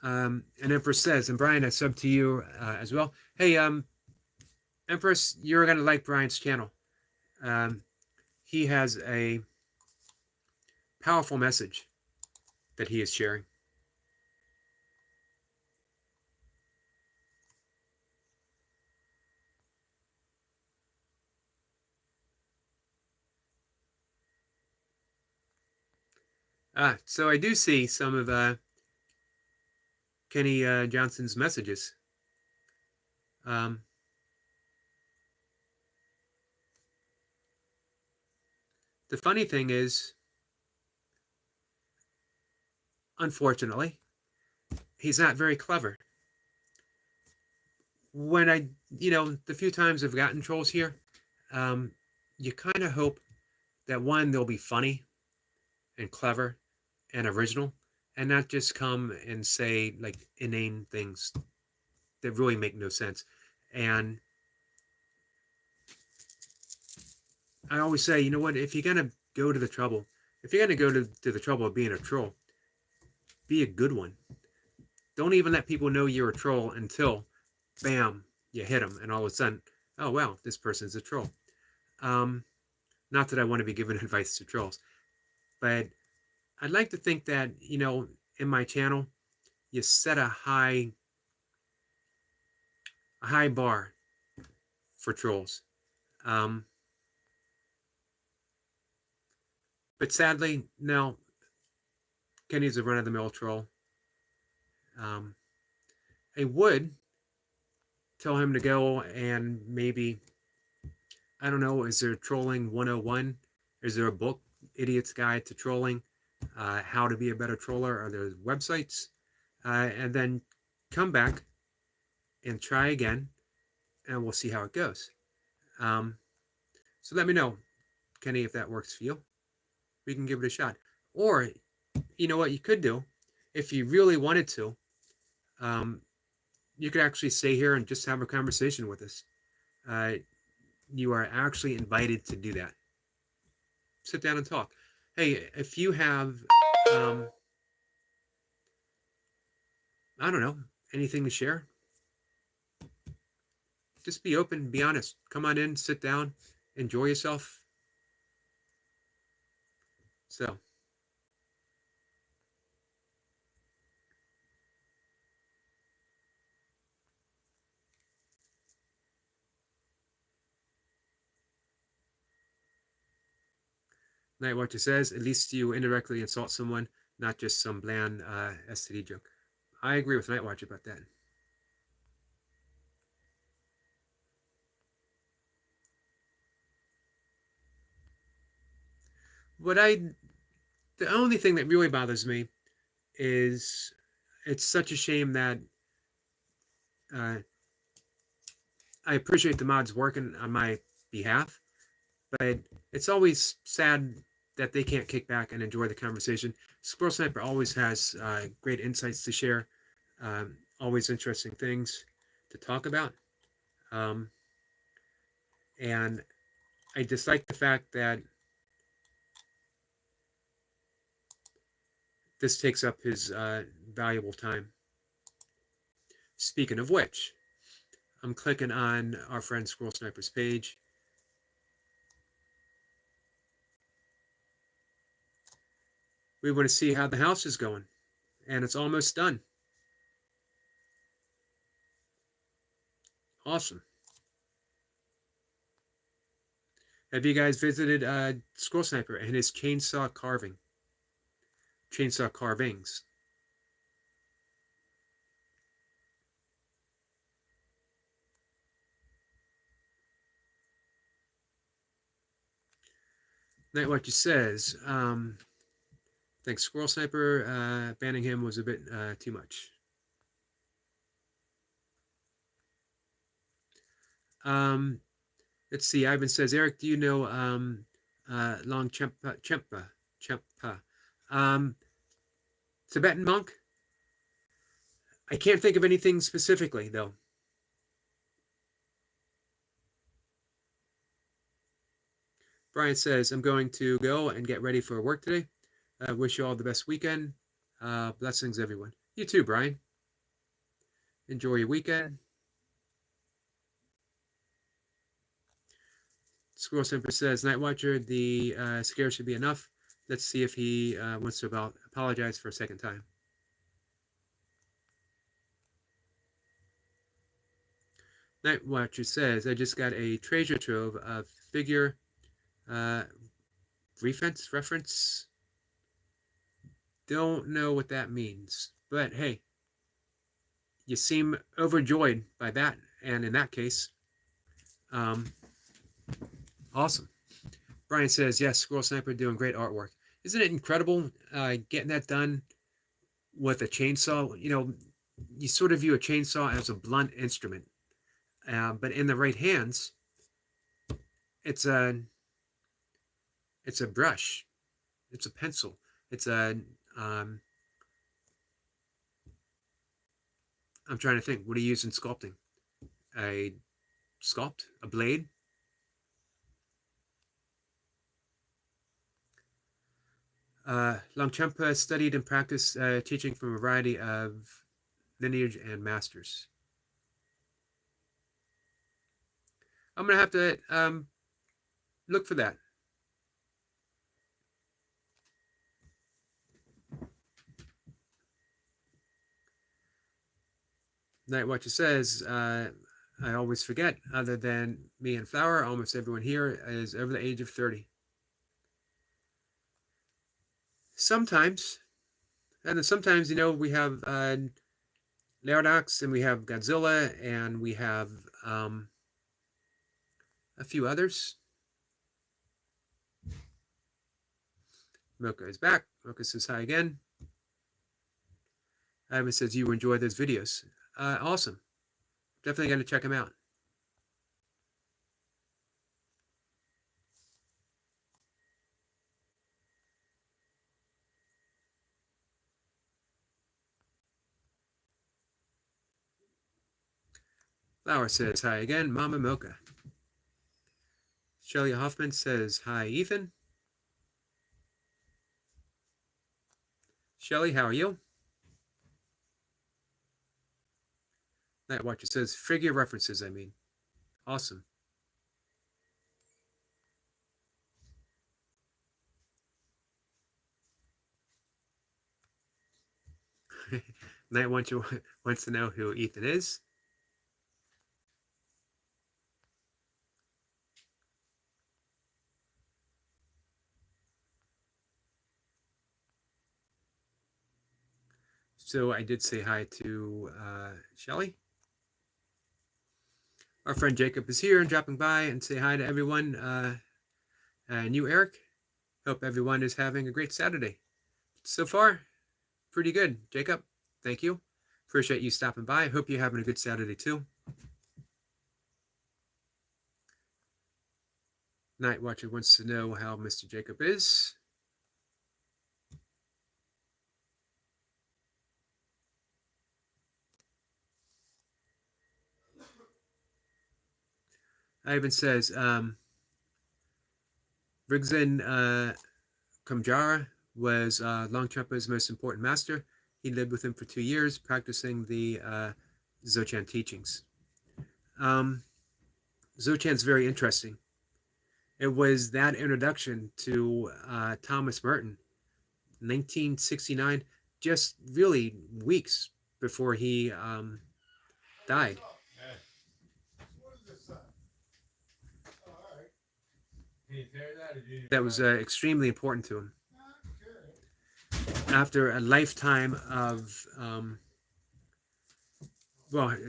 And Empress says, and Brian, I sub to you as well. Hey, Empress, you're going to like Brian's channel. He has a powerful message that he is sharing. So I do see some of Kenny Johnson's messages. The funny thing is, unfortunately, he's not very clever. When the few times I've gotten trolls here, you kind of hope that one, they'll be funny and clever and original, and not just come and say like inane things that really make no sense. And I always say, you know what, if you're going to go to the trouble, if you're going to go to the trouble of being a troll, be a good one. Don't even let people know you're a troll until, bam, you hit them, and all of a sudden, oh, wow, this person's a troll. Not that I want to be giving advice to trolls, but I'd like to think that, in my channel, you set a high bar for trolls. But sadly, no, Kenny's a run-of-the-mill troll. I would tell him to go and maybe, I don't know, is there Trolling 101? Is there a book, Idiot's Guide to Trolling? How to be a better troller? Are there websites? And then come back and try again, and we'll see how it goes. So let me know, Kenny, if that works for you. We can give it a shot. Or, you know what you could do, if you really wanted to, you could actually stay here and just have a conversation with us. You are actually invited to do that. sit down and talk. Hey, if you have, um, I don't know, anything to share, just be open, be honest. Come on in, sit down, enjoy yourself. So, Night Watcher says, at least you indirectly insult someone, not just some bland STD joke. I agree with Night Watcher about that. What the only thing that really bothers me is it's such a shame that uh, I appreciate the mods working on my behalf, but it's always sad that they can't kick back and enjoy the conversation. Squirrel Sniper always has great insights to share, always interesting things to talk about. Um, and I dislike the fact that this takes up his valuable time. Speaking of which, I'm clicking on our friend Squirrel Sniper's page. We want to see how the house is going, and it's almost done. Awesome. Have you guys visited Squirrel Sniper and his chainsaw carvings? Night Watcher says, thanks, Squirrel Sniper. Banning him was a bit too much. Let's see. Ivan says, Eric, do you know Long Chempa? Tibetan monk? I can't think of anything specifically, though. Brian says, I'm going to go and get ready for work today. Wish you all the best weekend. Blessings, everyone. You too, Brian. Enjoy your weekend. Squirrel Simper says, Night Watcher, the scare should be enough. Let's see if he wants to apologize for a second time. Night Watcher says, I just got a treasure trove of figure reference. Don't know what that means, but hey, you seem overjoyed by that, and in that case, awesome. Brian says, yes, Squirrel Sniper doing great artwork. Isn't it incredible getting that done with a chainsaw? You know, you sort of view a chainsaw as a blunt instrument, but in the right hands, it's a brush, it's a pencil, it's a I'm trying to think. What do you use in sculpting? A blade. Longchenpa studied and practiced teaching from a variety of lineage and masters. I'm going to have to look for that. Night Watcher says, I always forget, other than me and Flower, almost everyone here is over the age of 30. Sometimes. And then sometimes, you know, we have Leodox, and we have Godzilla, and we have a few others. Mocha is back. Mocha says hi again. Ivan says you enjoy those videos. Awesome. Definitely going to check them out. Flower says hi again. Mama Mocha. Shelly Hoffman says hi, Ethan. Shelly, how are you? Night Watcher says, figure references, I mean. Awesome. Night Watcher wants to know who Ethan is. So I did say hi to Shelly. Our friend Jacob is here and dropping by, and say hi to everyone. And you, Eric. Hope everyone is having a great Saturday. So far, pretty good. Jacob, thank you. Appreciate you stopping by. Hope you're having a good Saturday too. Night Watcher wants to know how Mr. Jacob is. Ivan says, Rigzin Kamjara was Longchenpa's most important master. He lived with him for 2 years, practicing the Dzogchen teachings. Dzogchen's very interesting. It was that introduction to Thomas Merton, 1969, just really weeks before he died. That was extremely important to him. After a lifetime of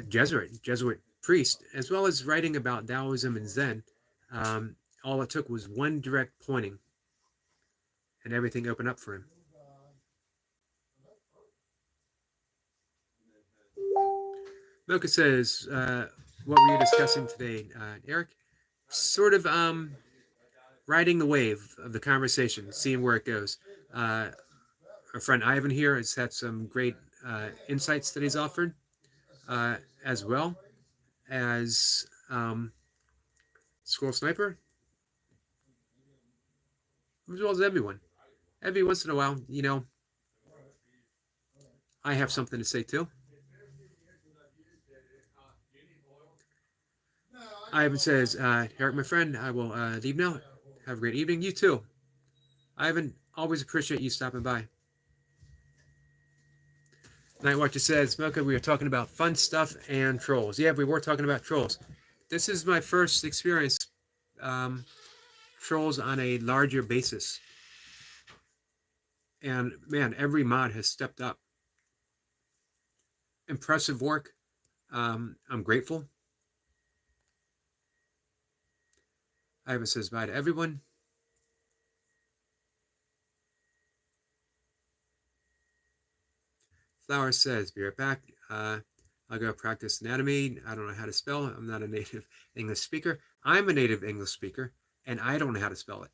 Jesuit priest, as well as writing about Taoism and Zen, all it took was one direct pointing, and everything opened up for him. Mocha says, what were you discussing today, Eric? Sort of riding the wave of the conversation, seeing where it goes. Our friend Ivan here has had some great insights that he's offered, as well as Squirrel Sniper, as well as everyone. Every once in a while, you know, I have something to say too. Ivan says, Eric, my friend, I will leave now. Have a great evening. You too. Ivan, always appreciate you stopping by. Night Watcher says, Smoker, we were talking about fun stuff and trolls. Yeah, we were talking about trolls. This is my first experience trolls on a larger basis. And man, every mod has stepped up. Impressive work. I'm grateful. Ivan says bye to everyone. Flower says, be right back. I'll go practice anatomy. I don't know how to spell it. I'm not a native English speaker. I'm a native English speaker, and I don't know how to spell it.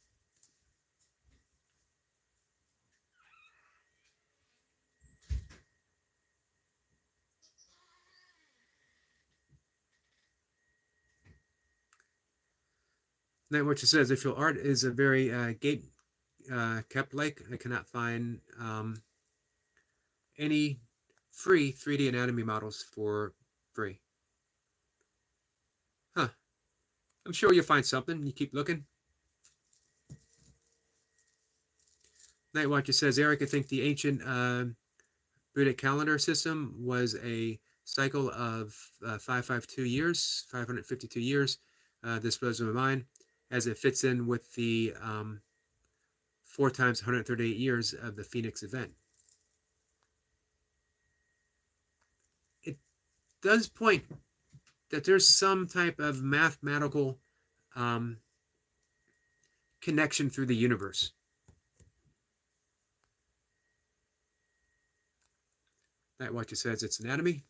Night Watcher says, if your art is a very gate kept like, I cannot find any free 3D anatomy models for free. Huh. I'm sure you'll find something. You keep looking. Night Watcher says, Eric, I think the ancient Buddhic calendar system was a cycle of 552 years, 552 years. This blows my mind as it fits in with the 4 times 138 years of the Phoenix event. It does point that there's some type of mathematical connection through the universe. Night Watcher says it's anatomy.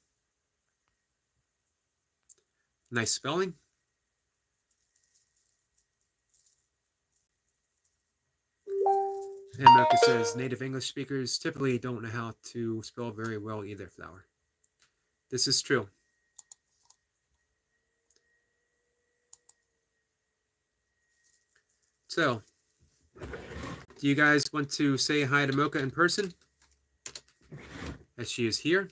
Nice spelling. And Mocha says native English speakers typically don't know how to spell very well either, Flower. This is true. So, do you guys want to say hi to Mocha in person? as she is here.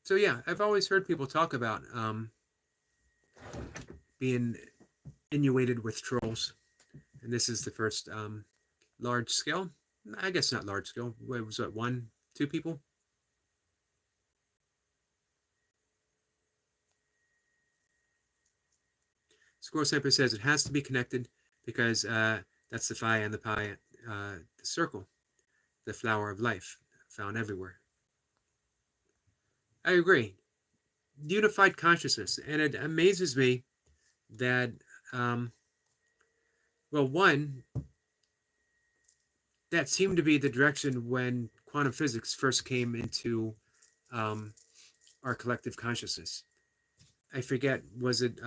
So yeah, I've always heard people talk about being inundated with trolls, and this is the first large scale. I guess not large scale. What was it? 1, 2 people? Squirrel Sniper says it has to be connected because that's the phi and the pi, the circle, the flower of life, found everywhere. I agree. Unified consciousness, and it amazes me that, well, one, that seemed to be the direction when quantum physics first came into our collective consciousness. I forget, was it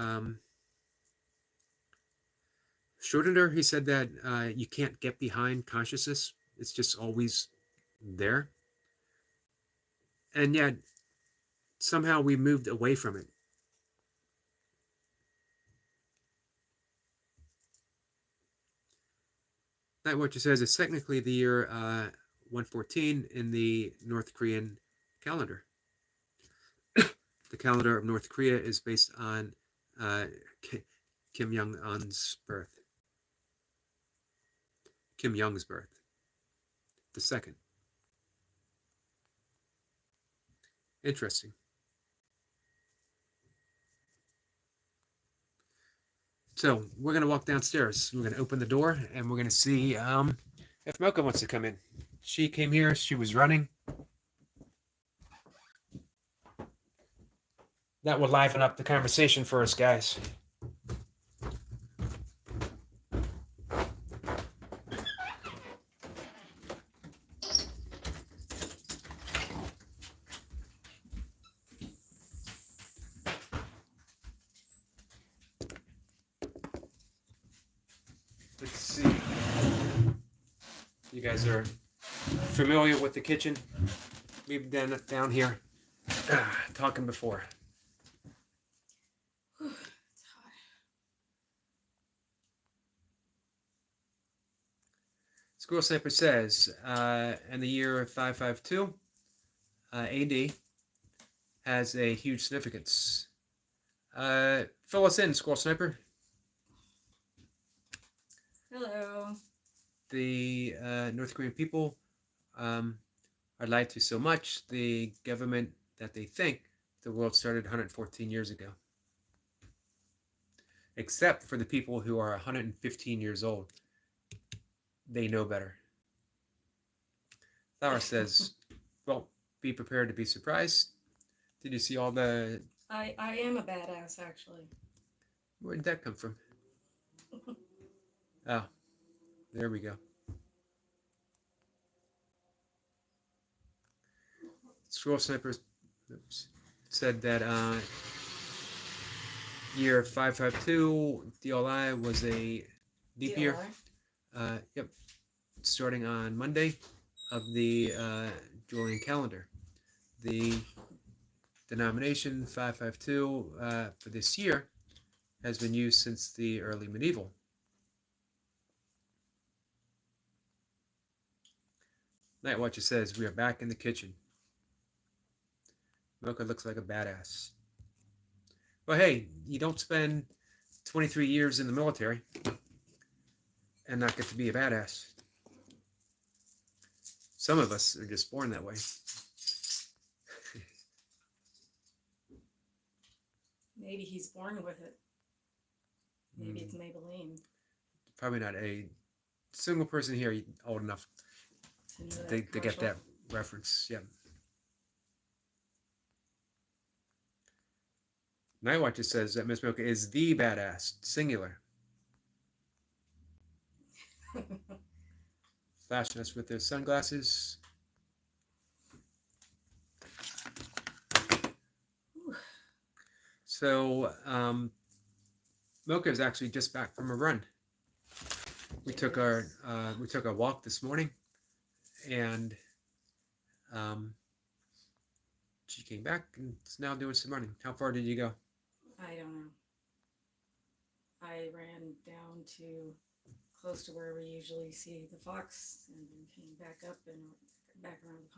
Schrodinger? He said that you can't get behind consciousness. It's just always there. And yet, somehow we moved away from it. That what you says is technically the year 114 in the North Korean calendar. The calendar of North Korea is based on Kim Jong-un's birth. Kim Jong's birth. The second. Interesting. So we're going to walk downstairs. We're going to open the door and we're going to see if Mocha wants to come in. She came here. She was running. That will liven up the conversation for us, guys. Let's see. You guys are familiar with the kitchen? We've been down here talking before. It's hot. Squirrel Sniper says, in the year 552 AD has a huge significance. Fill us in, Squirrel Sniper. Hello. The North Korean people are lied to so much, the government that they think the world started 114 years ago. Except for the people who are 115 years old. They know better. Flower says, well, be prepared to be surprised. Did you see all the... I am a badass, actually. Where did that come from? Oh, there we go. Squirrel Sniper said that year 552 DLI was a leap year. Yep, starting on Monday of the Julian calendar. The denomination 552 for this year has been used since the early medieval. Night Watcher says, we are back in the kitchen. Mocha looks like a badass. Well, hey, you don't spend 23 years in the military and not get to be a badass. Some of us are just born that way. Maybe he's born with it. Maybe it's Maybelline. Probably not a single person here old enough to get that reference. Yeah. Night Watcher says that Miss Mocha is the badass, singular. Flashing us with their sunglasses. So, Mocha is actually just back from a run. We took our walk this morning, and she came back and is now doing some running. How far did you go? I don't know. I ran down to close to where we usually see the fox, and then came back up and back around the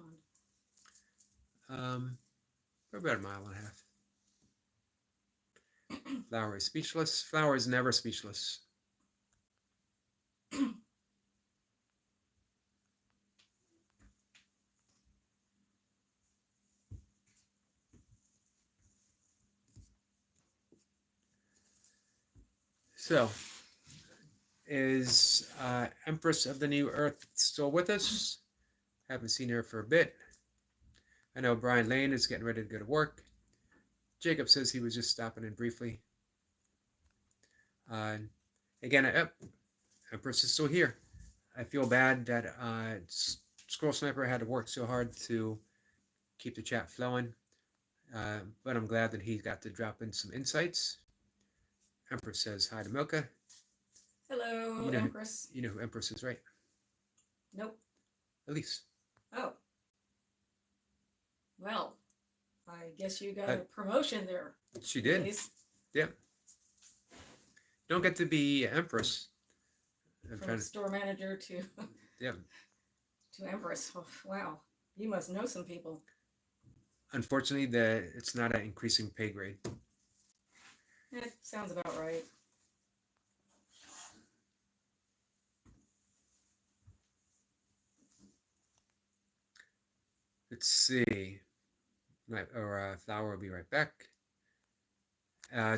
pond. For about a mile and a half. Flower is speechless. Flower is never speechless. So, is Empress of the New Earth still with us? Haven't seen her for a bit. I know Brian Lane is getting ready to go to work. Jacob says he was just stopping in briefly. Again, Empress is still here. I feel bad that Squirrel Sniper had to work so hard to keep the chat flowing. But I'm glad that he got to drop in some insights. Empress says hi to Mocha. Hello, Empress. You know who Empress is, right? Nope. Elise. Oh. Well, I guess you got a promotion there. She did. Elise. Yep. Don't get to be Empress. From store manager to yeah. to Empress. Oh, wow. You must know some people. Unfortunately, it's not an increasing pay grade. That sounds about right. Let's see. Flower will be right back.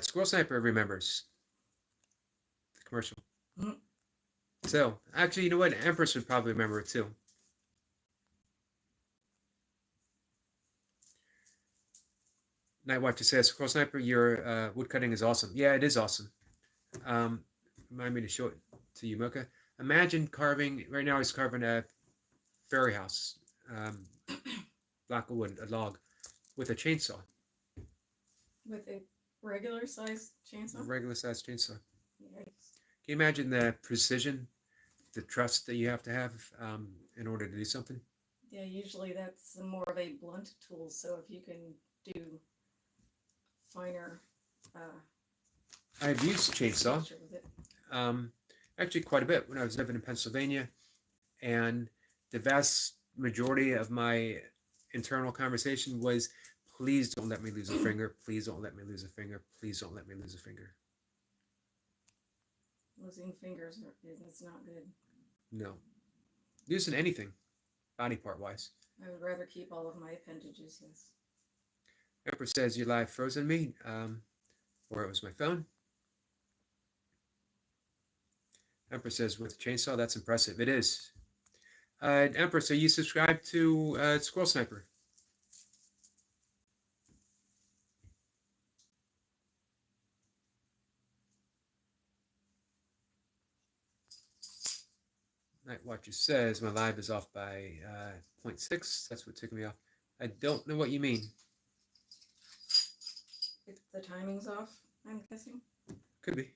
Squirrel Sniper remembers the commercial. Mm-hmm. So, actually, you know what? Empress would probably remember it too. Night Watcher says, Squirrel Sniper, your woodcutting is awesome. Yeah, it is awesome. Remind me to show it to you, Mocha. Imagine carving, right now he's carving a fairy house, block of wood, a log, with a chainsaw. With a regular size chainsaw? Regular size chainsaw. Yikes. Can you imagine the precision, the trust that you have to have in order to do something? Yeah, usually that's more of a blunt tool, so if you can do finer I've used chainsaw with it. Actually quite a bit when I was living in Pennsylvania, and the vast majority of my internal conversation was, please don't let me lose a finger, please don't let me lose a finger, please don't let me lose a finger. Losing fingers is not good. No. Losing anything, body part wise. I would rather keep all of my appendages, yes. Emperor says you live frozen me, or it was my phone. Emperor says with a chainsaw, that's impressive. It is. Emperor, so you subscribe to Squirrel Sniper? Night Watcher says my live is off by 0.6. That's what took me off. I don't know what you mean. If the timing's off, I'm guessing. Could be.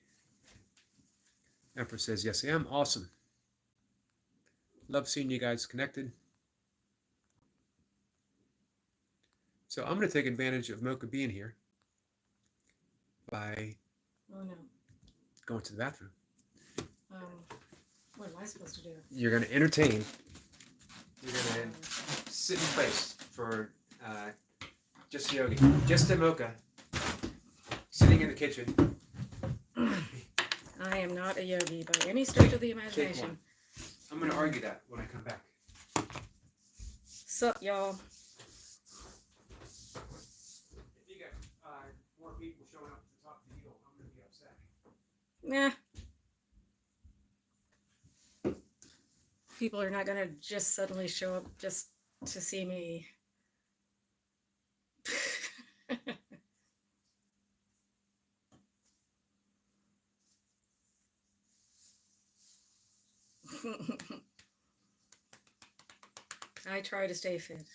Emperor says, yes, I am. Awesome. Love seeing you guys connected. So I'm going to take advantage of Mocha being here by going to the bathroom. What am I supposed to do? You're going to entertain. You're going to sit in place for just Yogi. Just a Mocha. Sitting in the kitchen. I am not a yogi by any stretch of the imagination. I'm going to argue that when I come back. Sup, y'all? If you get more people showing up to talk to you, I'm going to be upset. Nah. People are not going to just suddenly show up just to see me. I try to stay fit.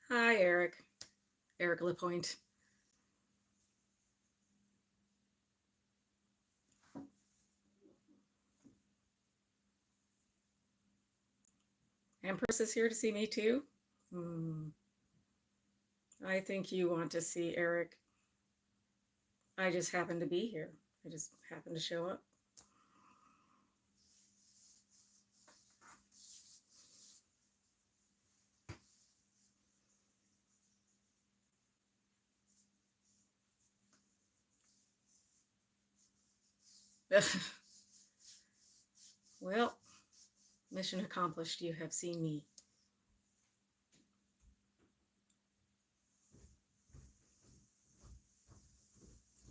Hi, Eric. Eric LaPointe. Empress is here to see me too. I think you want to see Eric. I just happened to be here. I just happened to show up. Well, mission accomplished. You have seen me.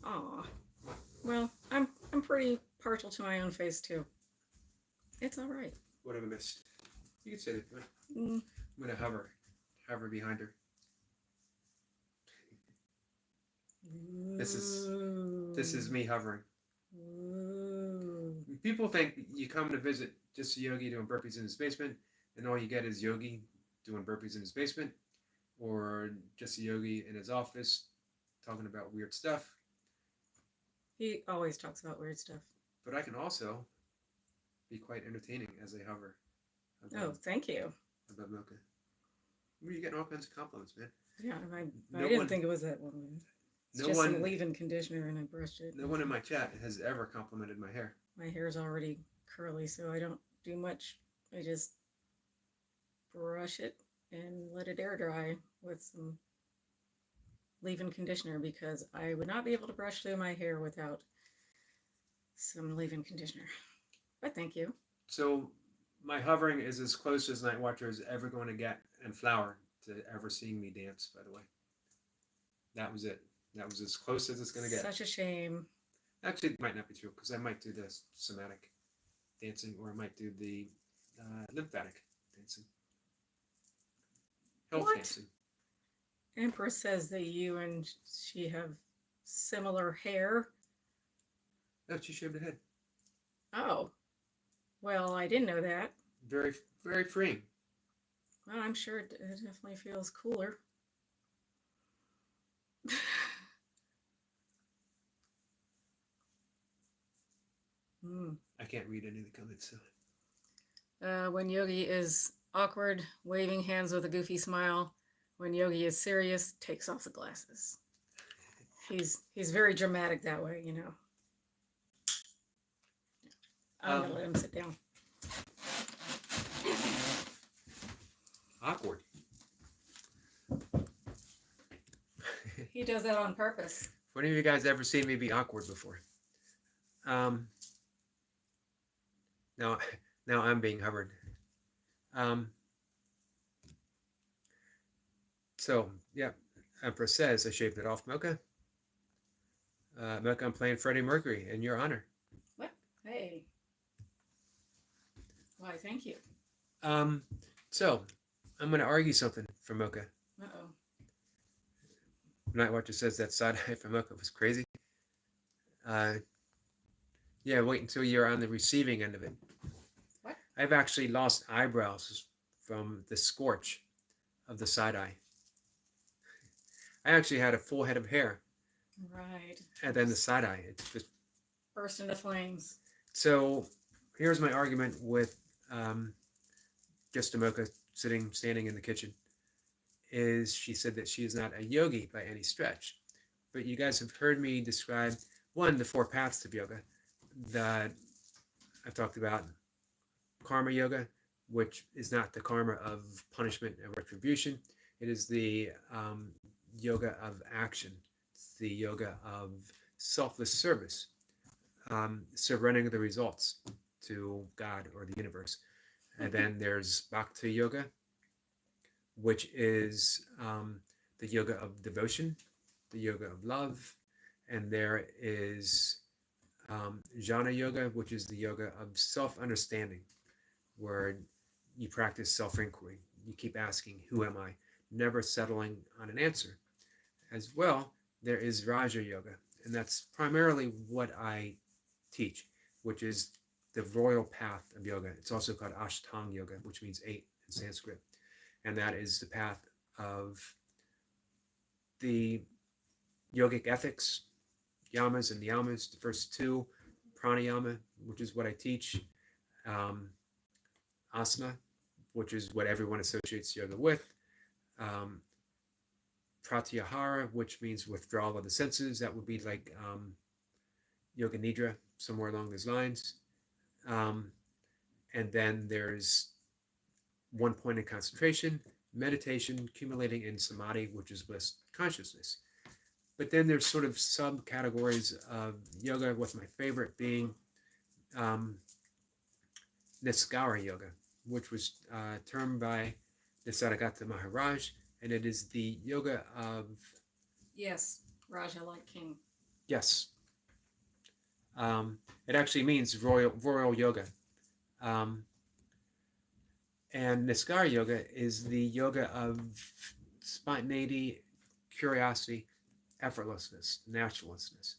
Aw. Well, I'm pretty partial to my own face too. It's all right. What have I missed? You can say it. Mm. I'm gonna hover behind her. This is me hovering. People think you come to visit just Yogi doing burpees in his basement, and all you get is Yogi doing burpees in his basement, or just Yogi in his office talking about weird stuff. He always talks about weird stuff. But I can also be quite entertaining as I hover. Oh, thank you. About Mocha. You're getting all kinds of compliments, man. Yeah, I didn't think it was that one. It's just some leave-in conditioner and I brushed it. No one in my chat has ever complimented my hair. My hair is already curly, so I don't do much. I just brush it and let it air dry with some leave-in conditioner because I would not be able to brush through my hair without some leave-in conditioner. But thank you. So my hovering is as close as Night Watcher is ever going to get, and Flower, to ever seeing me dance, by the way. That was it. That was as close as it's going to get. Such a shame. Actually, it might not be true, because I might do the somatic dancing, or I might do the lymphatic dancing. Health dancing. Empress says that you and she have similar hair. Oh, she shaved her head. Oh. Well, I didn't know that. Very, very freeing. Well, I'm sure it definitely feels cooler. I can't read any of the comments. So. When Yogi is awkward, waving hands with a goofy smile. When Yogi is serious, takes off the glasses. He's very dramatic that way, you know. I'm gonna let him sit down. Awkward. He does that on purpose. Have any of you guys ever seen me be awkward before? Now I'm being hovered. So, yeah, Empress says I shaved it off, Mocha. Mocha, I'm playing Freddie Mercury in your honor. What? Hey. Why, thank you. So, I'm going to argue something for Mocha. Uh-oh. Night Watcher says that side eye for Mocha was crazy. Yeah, wait until you're on the receiving end of it. What? I've actually lost eyebrows from the scorch of the side eye. I actually had a full head of hair. Right. And then the side eye, it just burst into flames. So here's my argument with Mocha standing in the kitchen. Is she said that she is not a yogi by any stretch. But you guys have heard me describe, one, the 4 paths to yoga that I've talked about. Karma yoga, which is not the karma of punishment and retribution. It is the yoga of action. It's the yoga of selfless service, surrendering the results to God or the universe. And then there's Bhakti yoga, which is the yoga of devotion, the yoga of love. And there is Jnana yoga, which is the yoga of self-understanding, where you practice self-inquiry. You keep asking, who am I? Never settling on an answer. As well, there is Raja yoga, and that's primarily what I teach, which is the royal path of yoga. It's also called Ashtanga yoga, which means 8 in Sanskrit. And that is the path of the yogic ethics, yamas and niyamas, the first two, pranayama, which is what I teach, um, asana, which is what everyone associates yoga with, um, pratyahara, which means withdrawal of the senses. That would be like yoga nidra, somewhere along those lines. Um, and then there's one point in concentration, meditation, accumulating in samadhi, which is bliss consciousness. But then there's sort of subcategories of yoga, with my favorite being um, Niskara yoga, which was termed by Nisargadatta Maharaj, and it is the yoga of... Yes, Raja like king. Yes. It actually means royal yoga. And Niskara yoga is the yoga of spontaneity, curiosity, effortlessness, naturalness.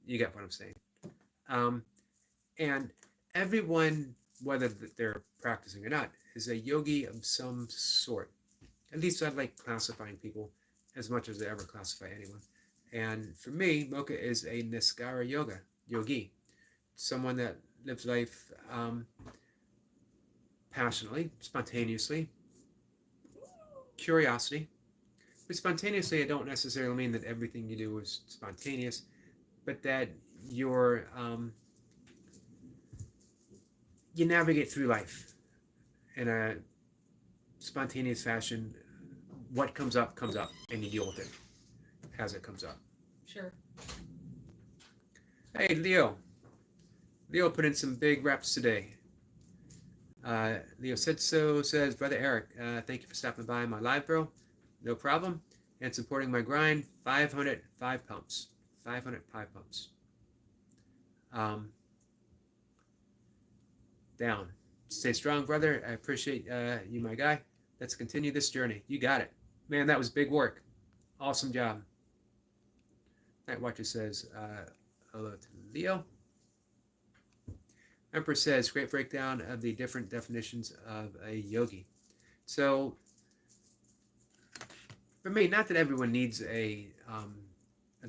You get what I'm saying. And everyone, whether they're practicing or not, is a yogi of some sort. At least I like classifying people as much as I ever classify anyone. And for me, Mocha is a Niskara yogi, someone that lives life passionately, spontaneously, curiosity. But spontaneously, I don't necessarily mean that everything you do is spontaneous, but that you're you navigate through life in a spontaneous fashion. What comes up, and you deal with it as it comes up. Sure. Hey, Leo. Leo put in some big reps today. Leo said so, says, Brother Eric, thank you for stopping by my live, bro. No problem. And supporting my grind, 505 pumps. 505 pumps. Down. Stay strong, brother. I appreciate you, my guy. Let's continue this journey. You got it. Man, that was big work. Awesome job. Night Watcher says, hello to Leo. Emperor says, great breakdown of the different definitions of a yogi. So, for me, not that everyone needs a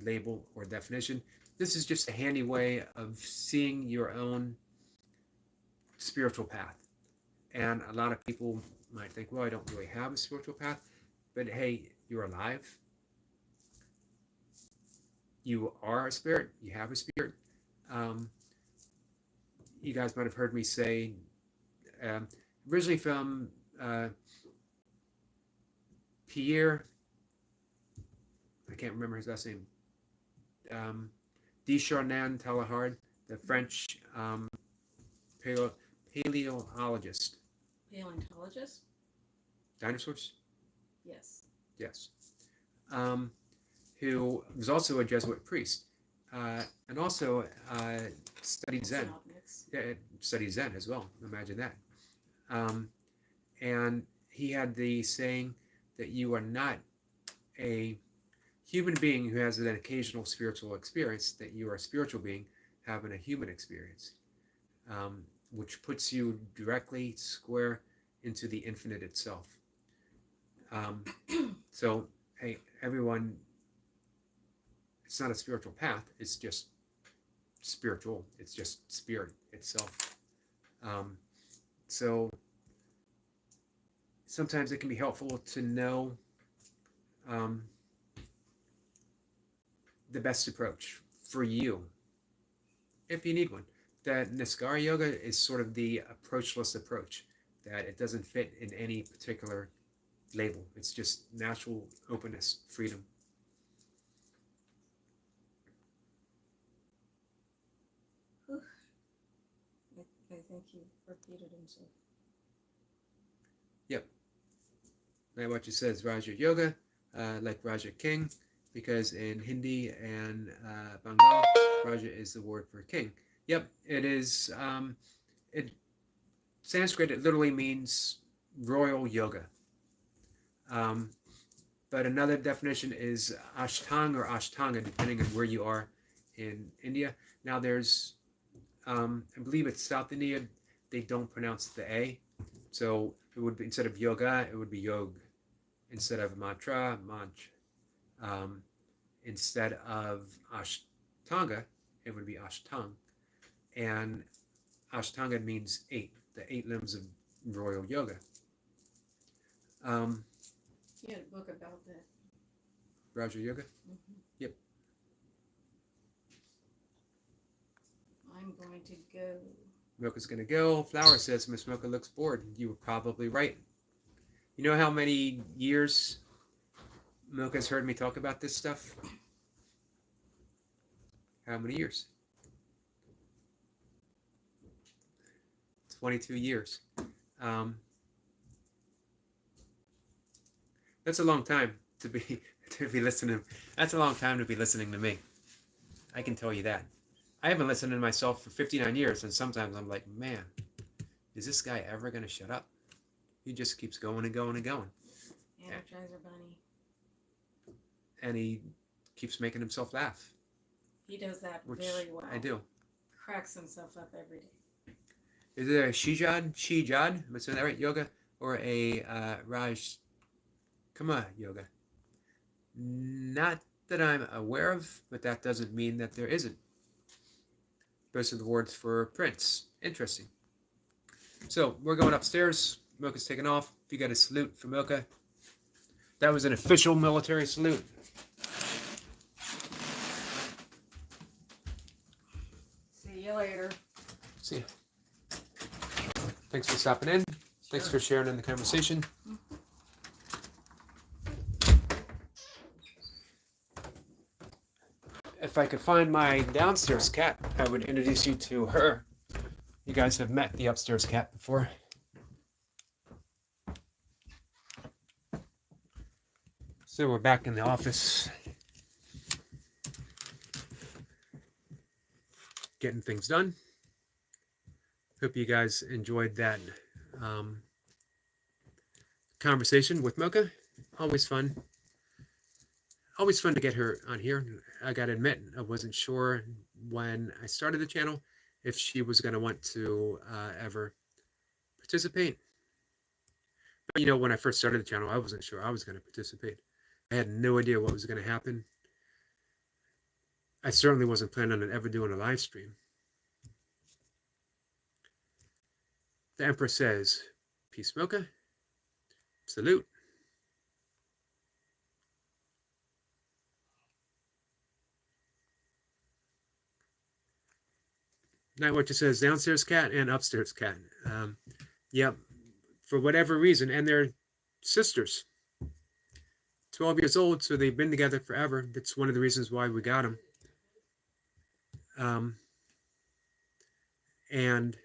label or definition. This is just a handy way of seeing your own spiritual path. And a lot of people might think, well, I don't really have a spiritual path. But hey, you're alive. You are a spirit. You have a spirit. You guys might have heard me say, originally from Pierre, I can't remember his last name, Descharnan Talahard, the French paleologist. Paleontologist? Dinosaurs? Yes. Yes. Who was also a Jesuit priest, and also studied Zen. Yeah, studied Zen as well. Imagine that. And he had the saying that you are not a human being who has an occasional spiritual experience, that you are a spiritual being having a human experience, which puts you directly square into the infinite itself. So, hey, everyone, it's not a spiritual path, it's just spiritual, it's just spirit itself. So sometimes it can be helpful to know the best approach for you, if you need one. That Niskara yoga is sort of the approachless approach, that it doesn't fit in any particular label. It's just natural openness, freedom. I think he repeated himself. Yep. Night Watcher says Raja Yoga, like Raja King, because in Hindi and Bengal, Raja is the word for king. Yep, it is. Sanskrit, it literally means royal yoga. But another definition is Ashtanga or Ashtanga, depending on where you are in India. Now I believe it's South India, they don't pronounce the A. So It would be, instead of yoga, it would be yog. Instead of mantra, manch. Um, instead of ashtanga, it would be ashtang. And ashtanga means eight, the eight limbs of royal yoga. Um, You had a book about that. Raja Yoga? Mm-hmm. Yep. I'm going to go. Mocha's gonna go. Flower says Miss Mocha looks bored. You were probably right. You know how many years Mocha's heard me talk about this stuff? How many years? 22 years. That's a long time to be listening. That's a long time to be listening to me. I can tell you that. I haven't listened to myself for 59 years, and sometimes I'm like, man, is this guy ever going to shut up? He just keeps going and going and going. Energizer Bunny. And he keeps making himself laugh. He does that which very well. I do. Cracks himself up every day. Is it a Shijad, am I saying that right, yoga? Or a Raj Kama yoga? Not that I'm aware of, but that doesn't mean that there isn't. Those are the words for Prince. Interesting. So we're going upstairs. Mocha's taking off. If you got a salute for Mocha, that was an official military salute. See you later. See ya. Thanks for stopping in. Thanks for sharing in the conversation. If I could find my downstairs cat, I would introduce you to her. You guys have met the upstairs cat before. So we're back in the office, getting things done. Hope you guys enjoyed that conversation with Mocha. Always fun. Always fun to get her on here. I gotta admit, I wasn't sure when I started the channel if she was going to want to ever participate. But you know, when I first started the channel, I wasn't sure I was going to participate. I had no idea what was going to happen. I certainly wasn't planning on ever doing a live stream. The Empress says, peace, Mocha. Salute. Night Watcher says, downstairs cat and upstairs cat. Yep, for whatever reason. And they're sisters. 12 years old, so they've been together forever. That's one of the reasons why we got them. And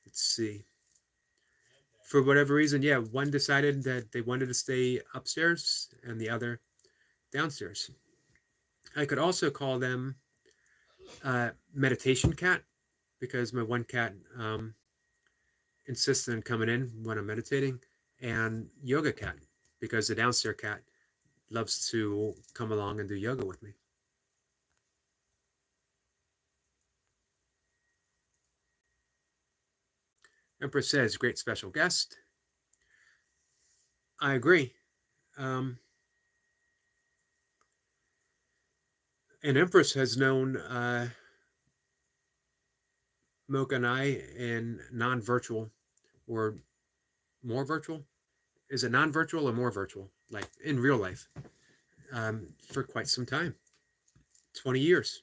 let's see. For whatever reason, yeah, one decided that they wanted to stay upstairs and the other downstairs. I could also call them meditation cat, because my one cat insists on coming in when I'm meditating, and yoga cat, because the downstairs cat loves to come along and do yoga with me. Empress says, great special guest. I agree. And Empress has known Mocha and I in non-virtual or more virtual. Is it non-virtual or more virtual? Like in real life, for quite some time, 20 years.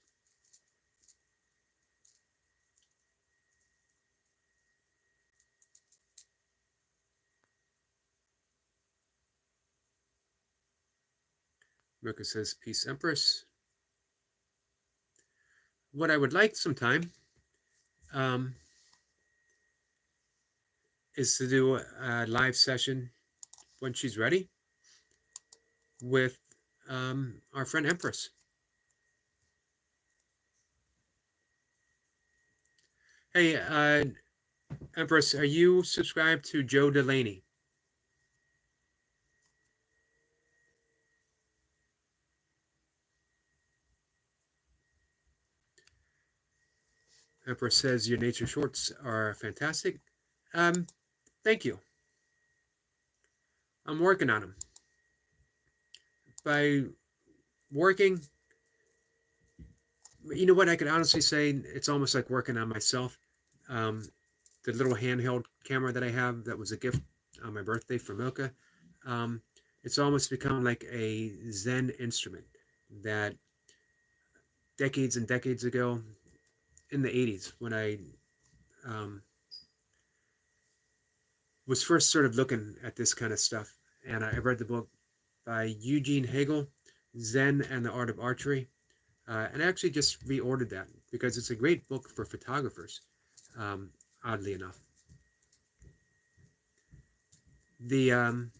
Mocha says, peace, Empress. What I would like sometime is to do a live session when she's ready with our friend Empress. Hey, Empress, are you subscribed to Joe Delaney? Empress says your nature shorts are fantastic. Thank you. I'm working on them. By working, you know what, I could honestly say it's almost like working on myself. Um, the little handheld camera that I have that was a gift on my birthday from Milka, um, it's almost become like a Zen instrument that decades and decades ago in the 80s when I um, was first sort of looking at this kind of stuff, and I read the book by Eugene Hegel, Zen and the Art of Archery. And I actually just reordered that because it's a great book for photographers, um, oddly enough. The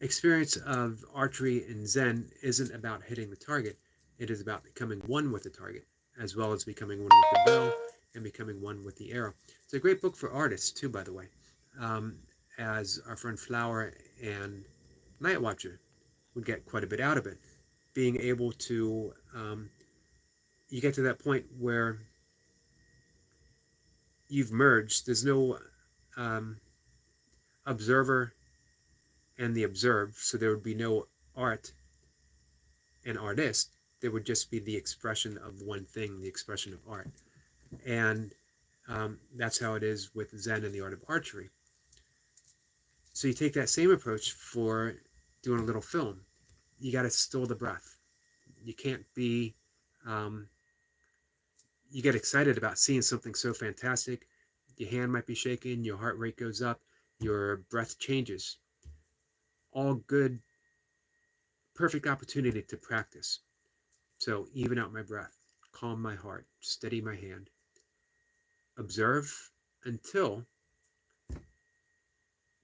experience of archery in Zen isn't about hitting the target, it is about becoming one with the target, as well as becoming one with the bow and becoming one with the arrow. It's a great book for artists, too, by the way. Um, as our friend Flower and Night Watcher would get quite a bit out of it. Being able to, you get to that point where you've merged. There's no um, observer and the observed, so there would be no art and artist. There would just be the expression of one thing, the expression of art. And that's how it is with Zen and the art of archery. So you take that same approach for doing a little film. You got to still the breath. You can't be, um, you get excited about seeing something so fantastic. Your hand might be shaking, your heart rate goes up, your breath changes. All good, perfect opportunity to practice. So even out my breath, calm my heart, steady my hand, observe until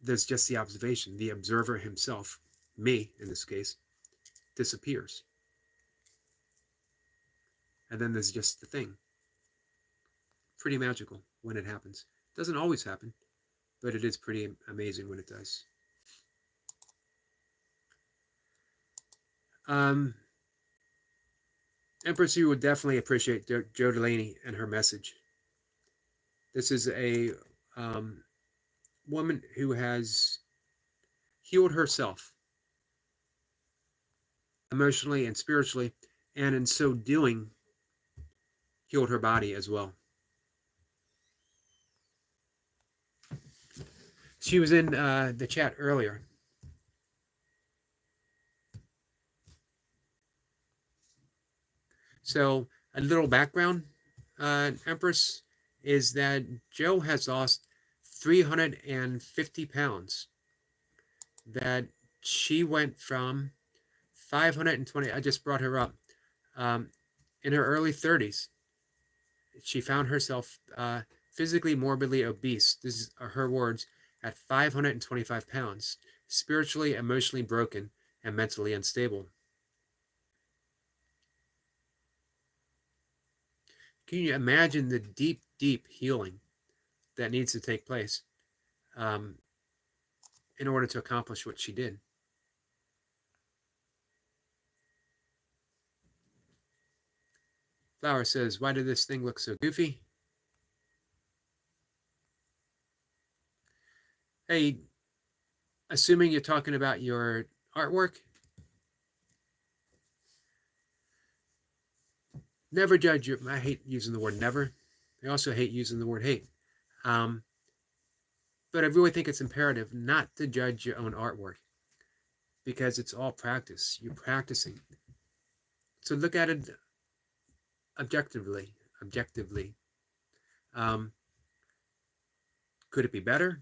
there's just the observation. The observer himself, me in this case, disappears. And then there's just the thing. Pretty magical when it happens. Doesn't always happen, but it is pretty amazing when it does. Empress, you would definitely appreciate Joe Delaney and her message. This is a woman who has healed herself emotionally and spiritually, and in so doing, healed her body as well. She was in the chat earlier. So a little background, Empress, is that Joe has lost 350 pounds. That she went from 520, I just brought her up, in her early 30s. She found herself physically morbidly obese. This is her words, at 525 pounds, spiritually, emotionally broken, and mentally unstable. Can you imagine the deep, deep healing that needs to take place in order to accomplish what she did? Flower says, why did this thing look so goofy? Hey, assuming you're talking about your artwork, never judge your, I hate using the word never. I also hate using the word hate. But I really think it's imperative not to judge your own artwork because it's all practice. You're practicing. So look at it objectively. Could it be better?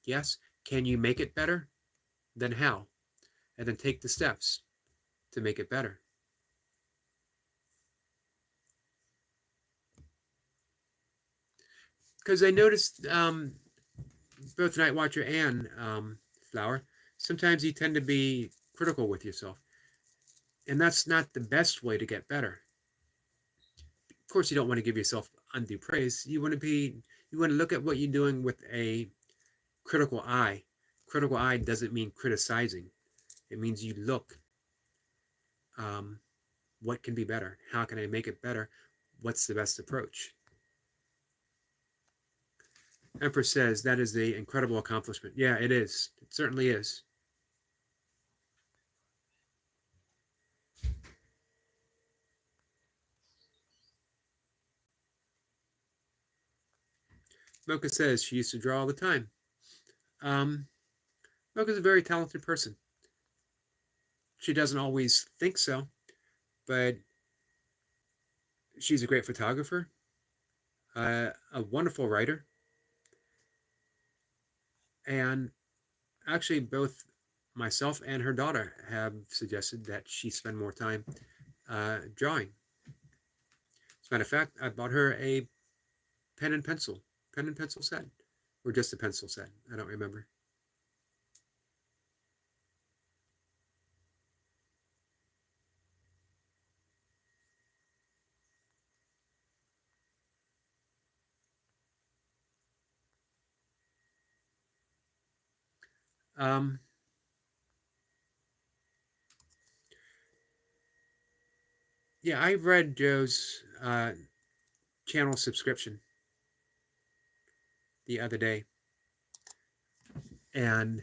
Yes. Can you make it better? Then how? And then take the steps to make it better. Because I noticed both Night Watcher and Flower, sometimes you tend to be critical with yourself. And that's not the best way to get better. Of course, you don't want to give yourself undue praise. You want to look at what you're doing with a critical eye. Critical eye doesn't mean criticizing. It means you look, what can be better? How can I make it better? What's the best approach? Empress says that is the incredible accomplishment. Yeah, it is. It certainly is. Mocha says she used to draw all the time. Um, Mocha's a very talented person. She doesn't always think so, but she's a great photographer, a wonderful writer, and actually both myself and her daughter have suggested that she spend more time drawing. As a matter of fact, I bought her a pen and pencil, pen and pencil set, or just a pencil set. I don't remember. Um, yeah, I read Joe's channel subscription the other day, and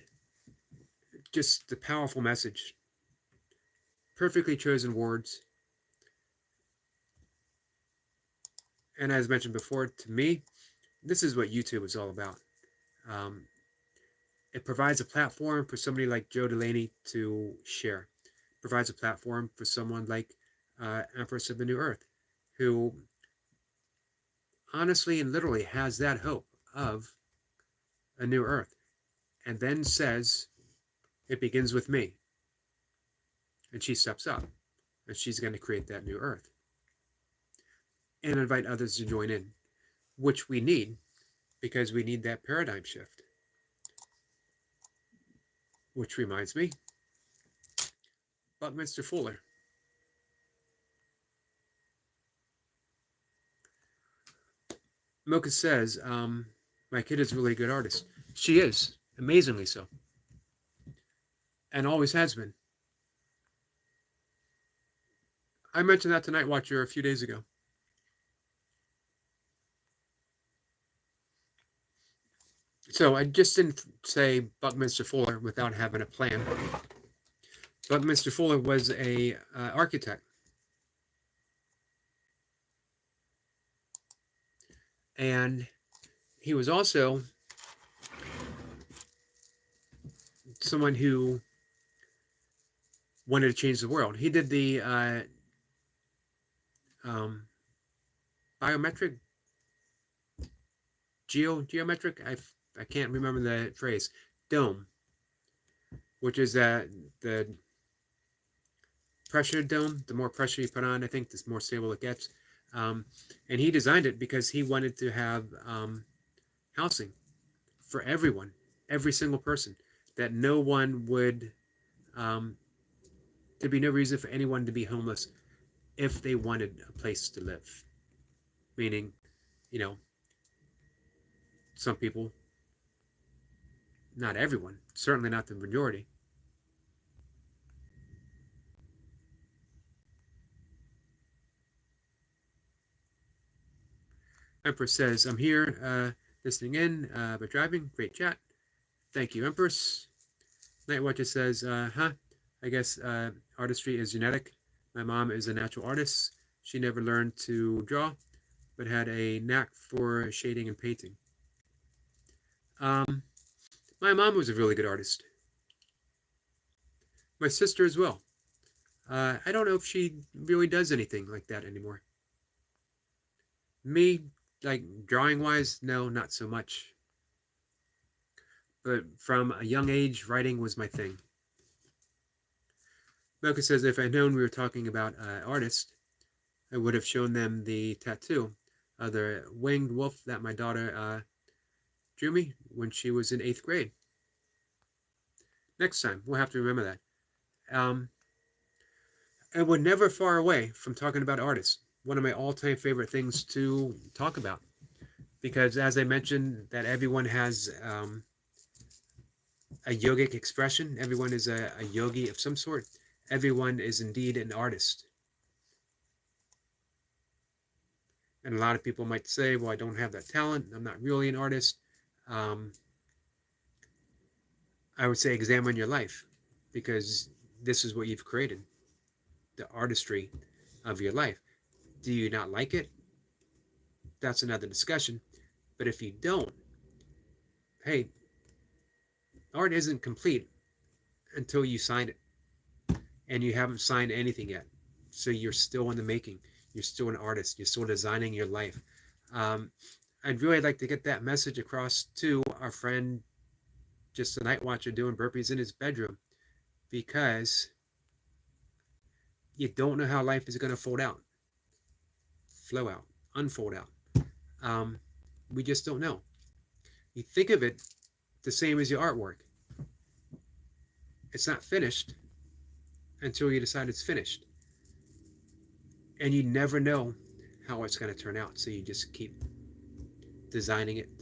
just the powerful message, perfectly chosen words, and as mentioned before, to me, this is what YouTube is all about. Um, it provides a platform for somebody like Joe Delaney to share. It provides a platform for someone like Empress of the New Earth, who honestly and literally has that hope of a new Earth, and then says, "It begins with me," and she steps up, and she's going to create that new Earth and invite others to join in, which we need because we need that paradigm shift. Which reminds me, Buckminster Fuller. Mocha says, my kid is really a good artist. She is, amazingly so, and always has been. I mentioned that to Night Watcher a few days ago. So I just didn't say Buckminster Fuller without having a plan. Buckminster Fuller was a architect, and he was also someone who wanted to change the world. He did the biometric, geometric. I can't remember the phrase. Dome, which is the pressure dome. The more pressure you put on, I think, the more stable it gets. And he designed it because he wanted to have housing for everyone, every single person, that no one would, there'd be no reason for anyone to be homeless if they wanted a place to live. Meaning, you know, some people, not everyone, certainly not the majority. Empress says, I'm here listening in, but driving. Great chat. Thank you, Empress. Night Watcher says, I guess artistry is genetic. My mom is a natural artist. She never learned to draw, but had a knack for shading and painting. My mom was a really good artist. My sister as well. I don't know if she really does anything like that anymore. Me, like drawing wise, no, not so much. But from a young age, writing was my thing. Mocha says, if I'd known we were talking about artists, I would have shown them the tattoo of the winged wolf that my daughter drew me when she was in 8th grade. Next time, we'll have to remember that. And we're never far away from talking about artists. One of my all-time favorite things to talk about. Because as I mentioned, that everyone has a yogic expression. Everyone is a yogi of some sort. Everyone is indeed an artist. And a lot of people might say, well, I don't have that talent. I'm not really an artist. um, I would say examine your life, because this is what you've created, the artistry of your life. Do you not like it? That's another discussion. But if you don't, hey, art isn't complete until you sign it. And you haven't signed anything yet. So you're still in the making. You're still an artist. You're still designing your life. Um, I'd really like to get that message across to our friend, just a night watcher doing burpees in his bedroom, because you don't know how life is going to flow out, unfold out. Um, we just don't know. You think of it the same as your artwork. It's not finished until you decide it's finished. And you never know how it's going to turn out. So you just keep designing it.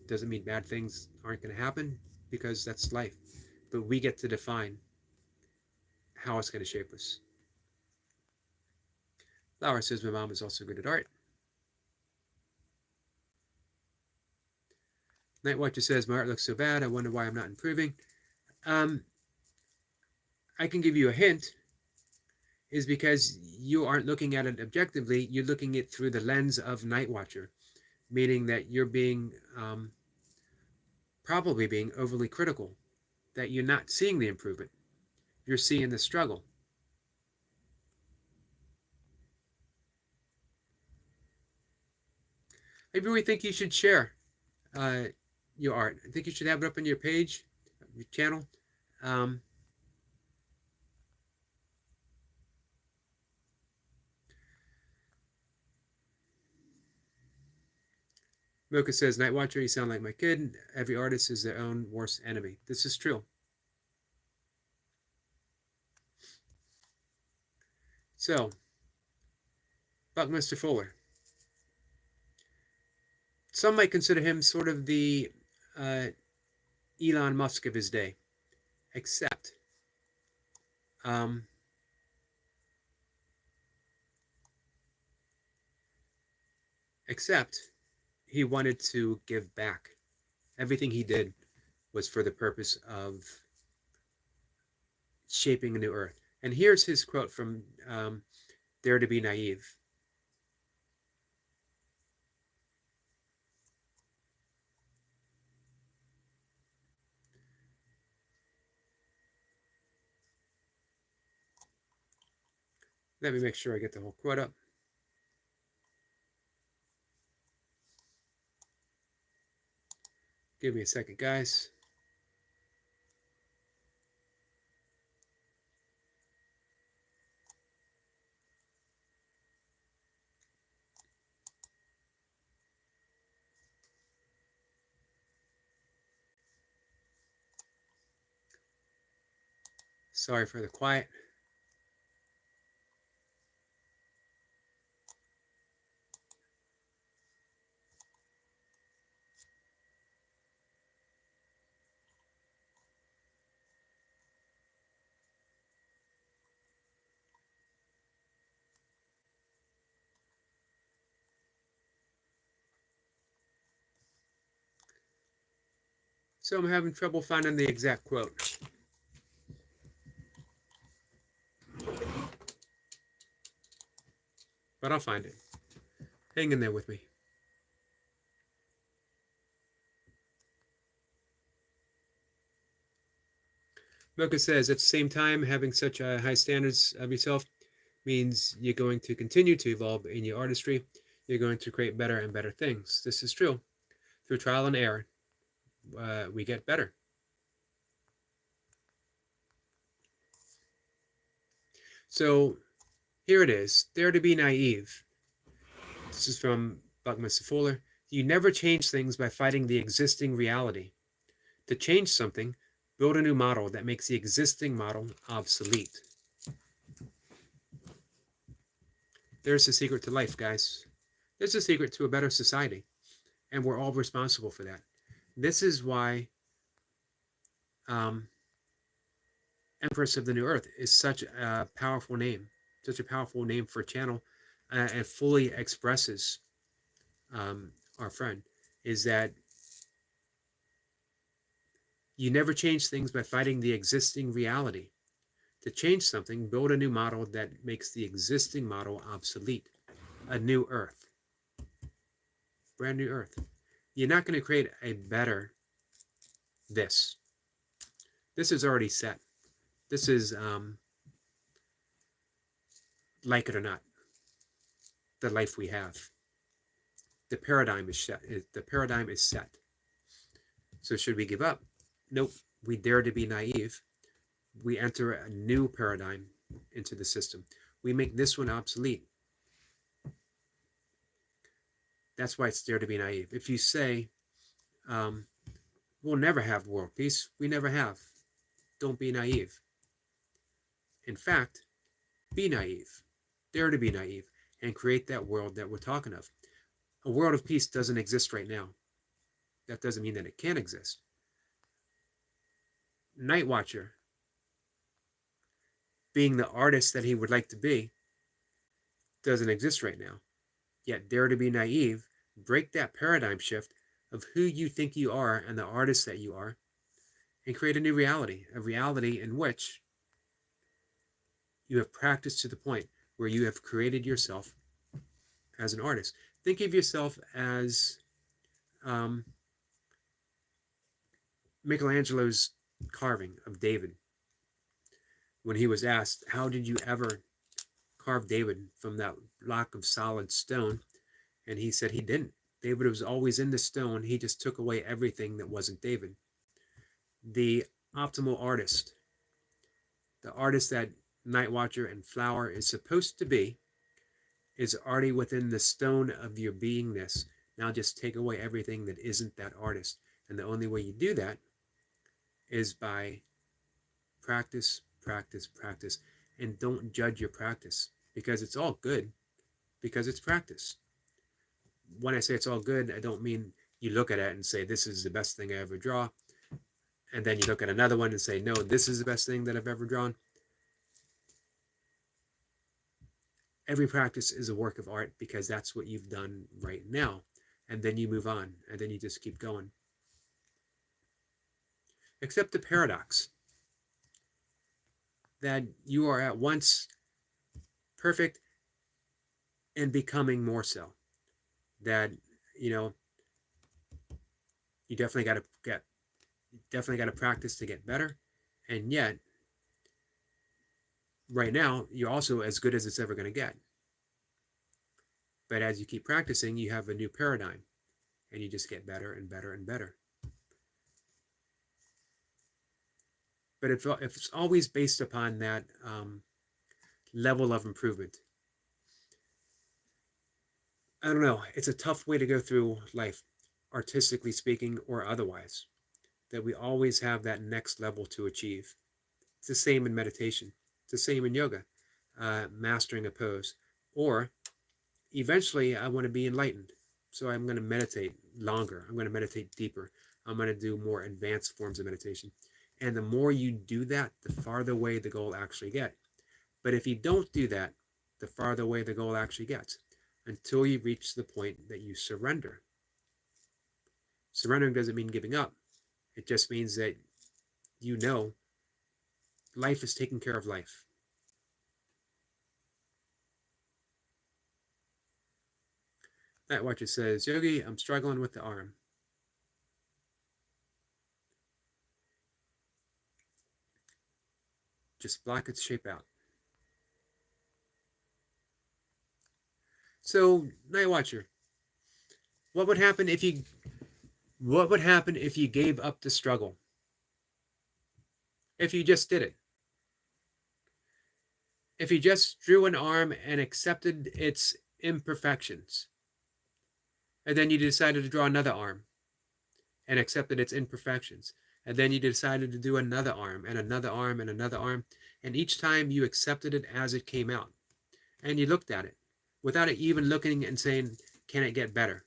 Doesn't mean bad things aren't going to happen, because that's life. But we get to define how it's going to shape us. Laura says my mom is also good at art. Night Watcher says my art looks so bad. I wonder why I'm not improving. I can give you a hint. Is because you aren't looking at it objectively. You're looking at it through the lens of Night Watcher, meaning that you're being probably being overly critical, that you're not seeing the improvement. You're seeing the struggle. I really think you should share your art. I think you should have it up on your page, your channel. Mocha says, Night Watcher, you sound like my kid. Every artist is their own worst enemy. This is true. So, Buckminster Fuller. Some might consider him sort of the Elon Musk of his day, except he wanted to give back. Everything he did was for the purpose of shaping a new earth. And here's his quote from Dare to Be Naive. Let me make sure I get the whole quote up. Give me a second, guys. Sorry for the quiet. So I'm having trouble finding the exact quote. But I'll find it. Hang in there with me. Mocha says, at the same time, having such high standards of yourself means you're going to continue to evolve in your artistry. You're going to create better and better things. This is true. Through trial and error, we get better. So here it is. Dare to be naive. This is from Buckminster Fuller. You never change things by fighting the existing reality. To change something, build a new model that makes the existing model obsolete. There's the secret to life, guys. There's a secret to a better society. And we're all responsible for that. This is why Empress of the New Earth is such a powerful name. Such a powerful name for a channel. And fully expresses our friend. is that you never change things by fighting the existing reality. To change something, build a new model that makes the existing model obsolete. A new earth. Brand new earth. You're not going to create a better this. This is already set. This is, like it or not, the life we have. The paradigm is set. The paradigm is set. So should we give up? Nope. We dare to be naive. We enter a new paradigm into the system. We make this one obsolete. That's why it's dare to be naive. If you say, we'll never have world peace, we never have. Don't be naive. In fact, be naive. Dare to be naive and create that world that we're talking of. A world of peace doesn't exist right now. That doesn't mean that it can't exist. Night Watcher, being the artist that he would like to be, doesn't exist right now. Yet dare to be naive, break that paradigm shift of who you think you are and the artist that you are, and create a new reality, a reality in which you have practiced to the point where you have created yourself as an artist. Think of yourself as Michelangelo's carving of David. When he was asked, how did you ever carve David from that block of solid stone? And he said he didn't. David was always in the stone. He just took away everything that wasn't David. The optimal artist, the artist that Night Watcher and Flower is supposed to be, is already within the stone of your beingness. Now just take away everything that isn't that artist. And the only way you do that is by practice, practice, practice. And don't judge your practice, because it's all good, because it's practice. When I say it's all good, I don't mean you look at it and say, this is the best thing I ever draw. And then you look at another one and say, no, this is the best thing that I've ever drawn. Every practice is a work of art, because that's what you've done right now. And then you move on, and then you just keep going. Accept the paradox that you are at once perfect and becoming more so. That, you definitely got to practice to get better. And yet, right now, you're also as good as it's ever going to get. But as you keep practicing, you have a new paradigm, and you just get better and better and better. But if it's always based upon that level of improvement, I don't know, it's a tough way to go through life, artistically speaking or otherwise, that we always have that next level to achieve. It's the same in meditation. It's the same in yoga, mastering a pose. Or eventually I want to be enlightened. So I'm going to meditate longer. I'm going to meditate deeper. I'm going to do more advanced forms of meditation. And the more you do that, the farther away the goal actually gets. But if you don't do that, the farther away the goal actually gets, until you reach the point that you surrender. Surrendering doesn't mean giving up. It just means that life is taking care of life. Night Watcher says, Yogi, I'm struggling with the arm. Just block its shape out. So, Night Watcher, what would happen if you gave up the struggle? If you just did it? If you just drew an arm and accepted its imperfections, and then you decided to draw another arm and accepted its imperfections, and then you decided to do another arm and another arm and another arm, and each time you accepted it as it came out, and you looked at it without it even looking and saying, can it get better?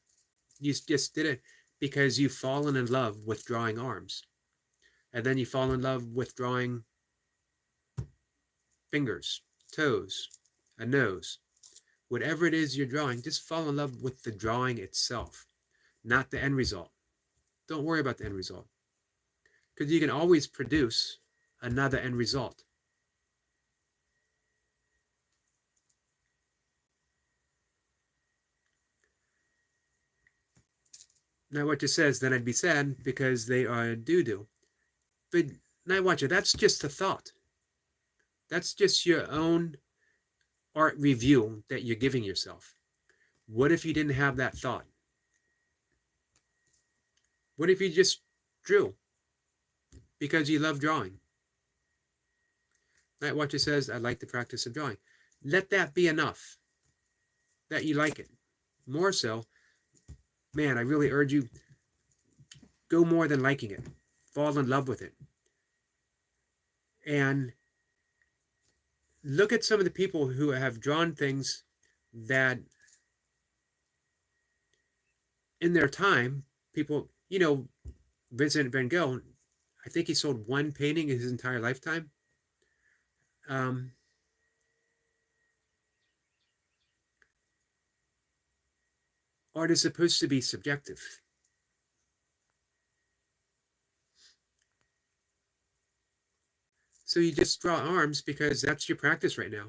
You just did it because you've fallen in love with drawing arms, and then you fall in love with drawing fingers, toes, a nose. Whatever it is you're drawing, just fall in love with the drawing itself. not the end result. Don't worry about the end result, because you can always produce another end result. Now, what it says, then I'd be sad because they are doo-doo. But Night Watcher, that's just a thought. That's just your own art review that you're giving yourself. What if you didn't have that thought? What if you just drew because you love drawing? Night Watcher says, I like the practice of drawing. Let that be enough that you like it. More so, man, I really urge you, go more than liking it. Fall in love with it. And look at some of the people who have drawn things that in their time, people, Vincent van Gogh, I think he sold one painting in his entire lifetime. Art is supposed to be subjective. So you just draw arms because that's your practice right now.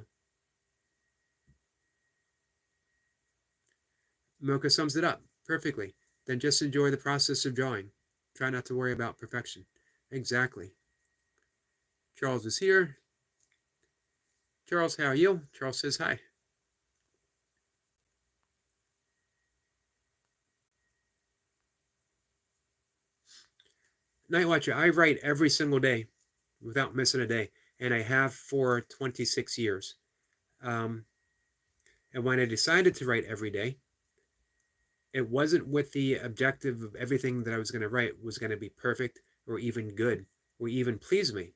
Mocha sums it up perfectly. Then just enjoy the process of drawing. Try not to worry about perfection. Exactly. Charles is here. Charles, how are you? Charles says hi. Night Watcher, I write every single day without missing a day, and I have for 26 years. And when I decided to write every day, it wasn't with the objective of everything that I was going to write was going to be perfect or even good or even please me.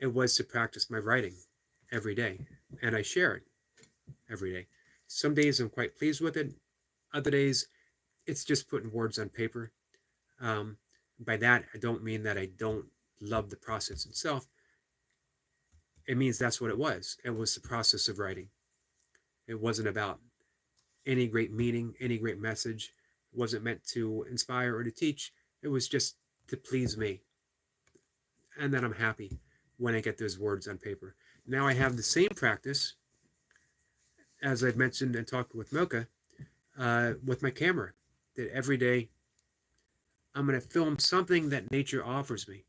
It was to practice my writing every day, and I share it every day. Some days I'm quite pleased with it. Other days, it's just putting words on paper. By that, I don't mean that I don't love the process itself. It means that's what it was. It was the process of writing. It wasn't about any great meaning, any great message. It wasn't meant to inspire or to teach. It was just to please me. And then I'm happy when I get those words on paper. Now I have the same practice, as I've mentioned and talked with Mocha, with my camera, that every day I'm going to film something that nature offers me.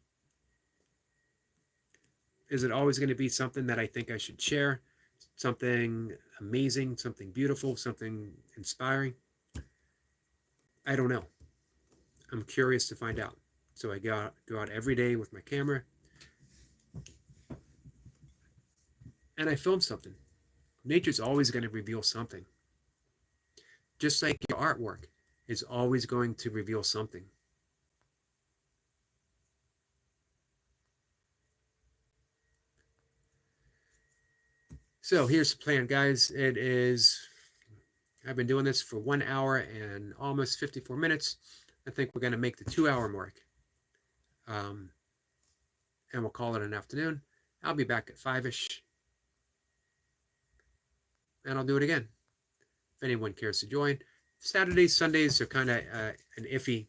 Is it always going to be something that I think I should share? Something amazing, something beautiful, something inspiring? I don't know. I'm curious to find out. So I go out every day with my camera and I film something. Nature's always going to reveal something. Just like your artwork is always going to reveal something. So here's the plan, guys. I've been doing this for 1 hour and almost 54 minutes. I think we're going to make the 2-hour mark. And we'll call it an afternoon. I'll be back at 5-ish. And I'll do it again. If anyone cares to join. Saturdays, Sundays are kind of an iffy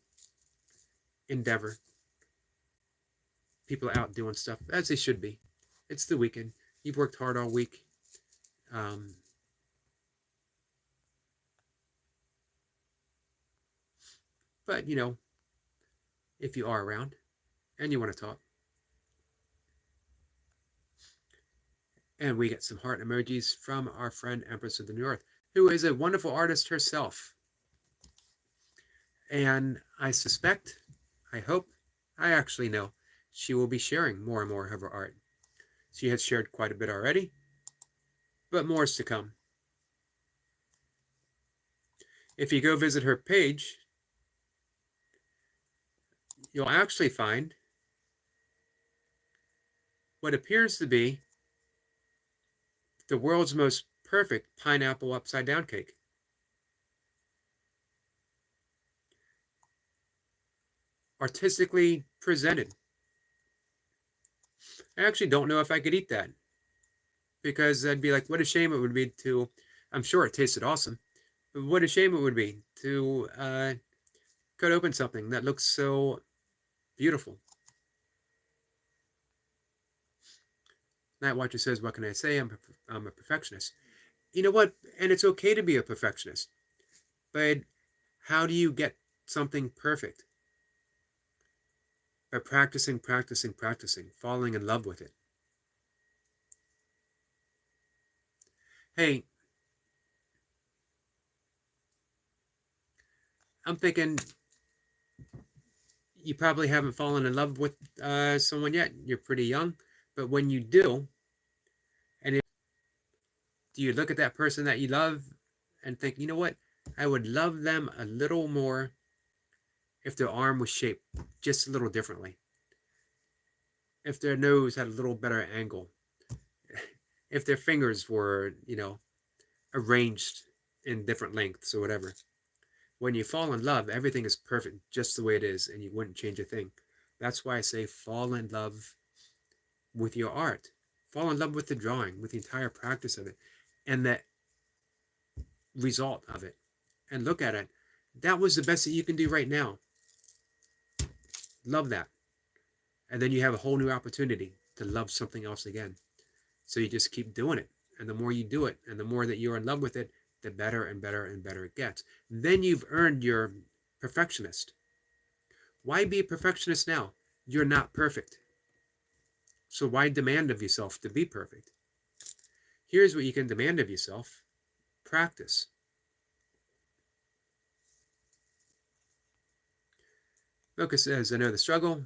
endeavor. People are out doing stuff, as they should be. It's the weekend. You've worked hard all week. But, if you are around and you want to talk, and we get some heart emojis from our friend Empress of the North, who is a wonderful artist herself. And I suspect, I hope, I actually know, she will be sharing more and more of her art. She has shared quite a bit already, but more is to come. If you go visit her page, you'll actually find what appears to be the world's most perfect pineapple upside down cake. Artistically presented. I actually don't know if I could eat that, because I'd be like, what a shame it would be to, I'm sure it tasted awesome, but what a shame it would be to cut open something that looks so beautiful. Night Watcher says, what can I say? I'm a perfectionist. You know what? And it's okay to be a perfectionist. But how do you get something perfect? By practicing, practicing, practicing, falling in love with it. Hey, I'm thinking you probably haven't fallen in love with someone yet. You're pretty young. But when you do, and do you look at that person that you love and think, you know what? I would love them a little more if their arm was shaped just a little differently. If their nose had a little better angle. If their fingers were, arranged in different lengths or whatever. When you fall in love, everything is perfect just the way it is, and you wouldn't change a thing. That's why I say fall in love with your art. Fall in love with the drawing, with the entire practice of it, and the result of it. And look at it. That was the best that you can do right now. Love that. And then you have a whole new opportunity to love something else again. So you just keep doing it. And the more you do it, and the more that you're in love with it, the better and better and better it gets. Then you've earned your perfectionist. Why be a perfectionist now? You're not perfect. So why demand of yourself to be perfect? Here's what you can demand of yourself. Practice. Mocha says, I know the struggle.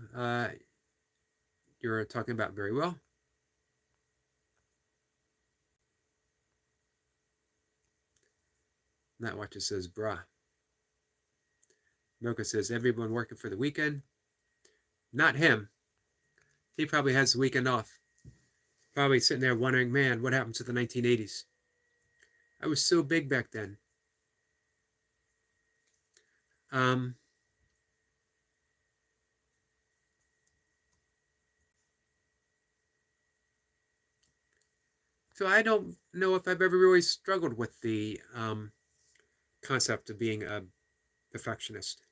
You're talking about very well. Night Watcher says, brah. Mocha says, everyone working for the weekend. Not him. He probably has the weekend off. Probably sitting there wondering, man, what happened to the 1980s? I was so big back then. So I don't know if I've ever really struggled with the concept of being a perfectionist.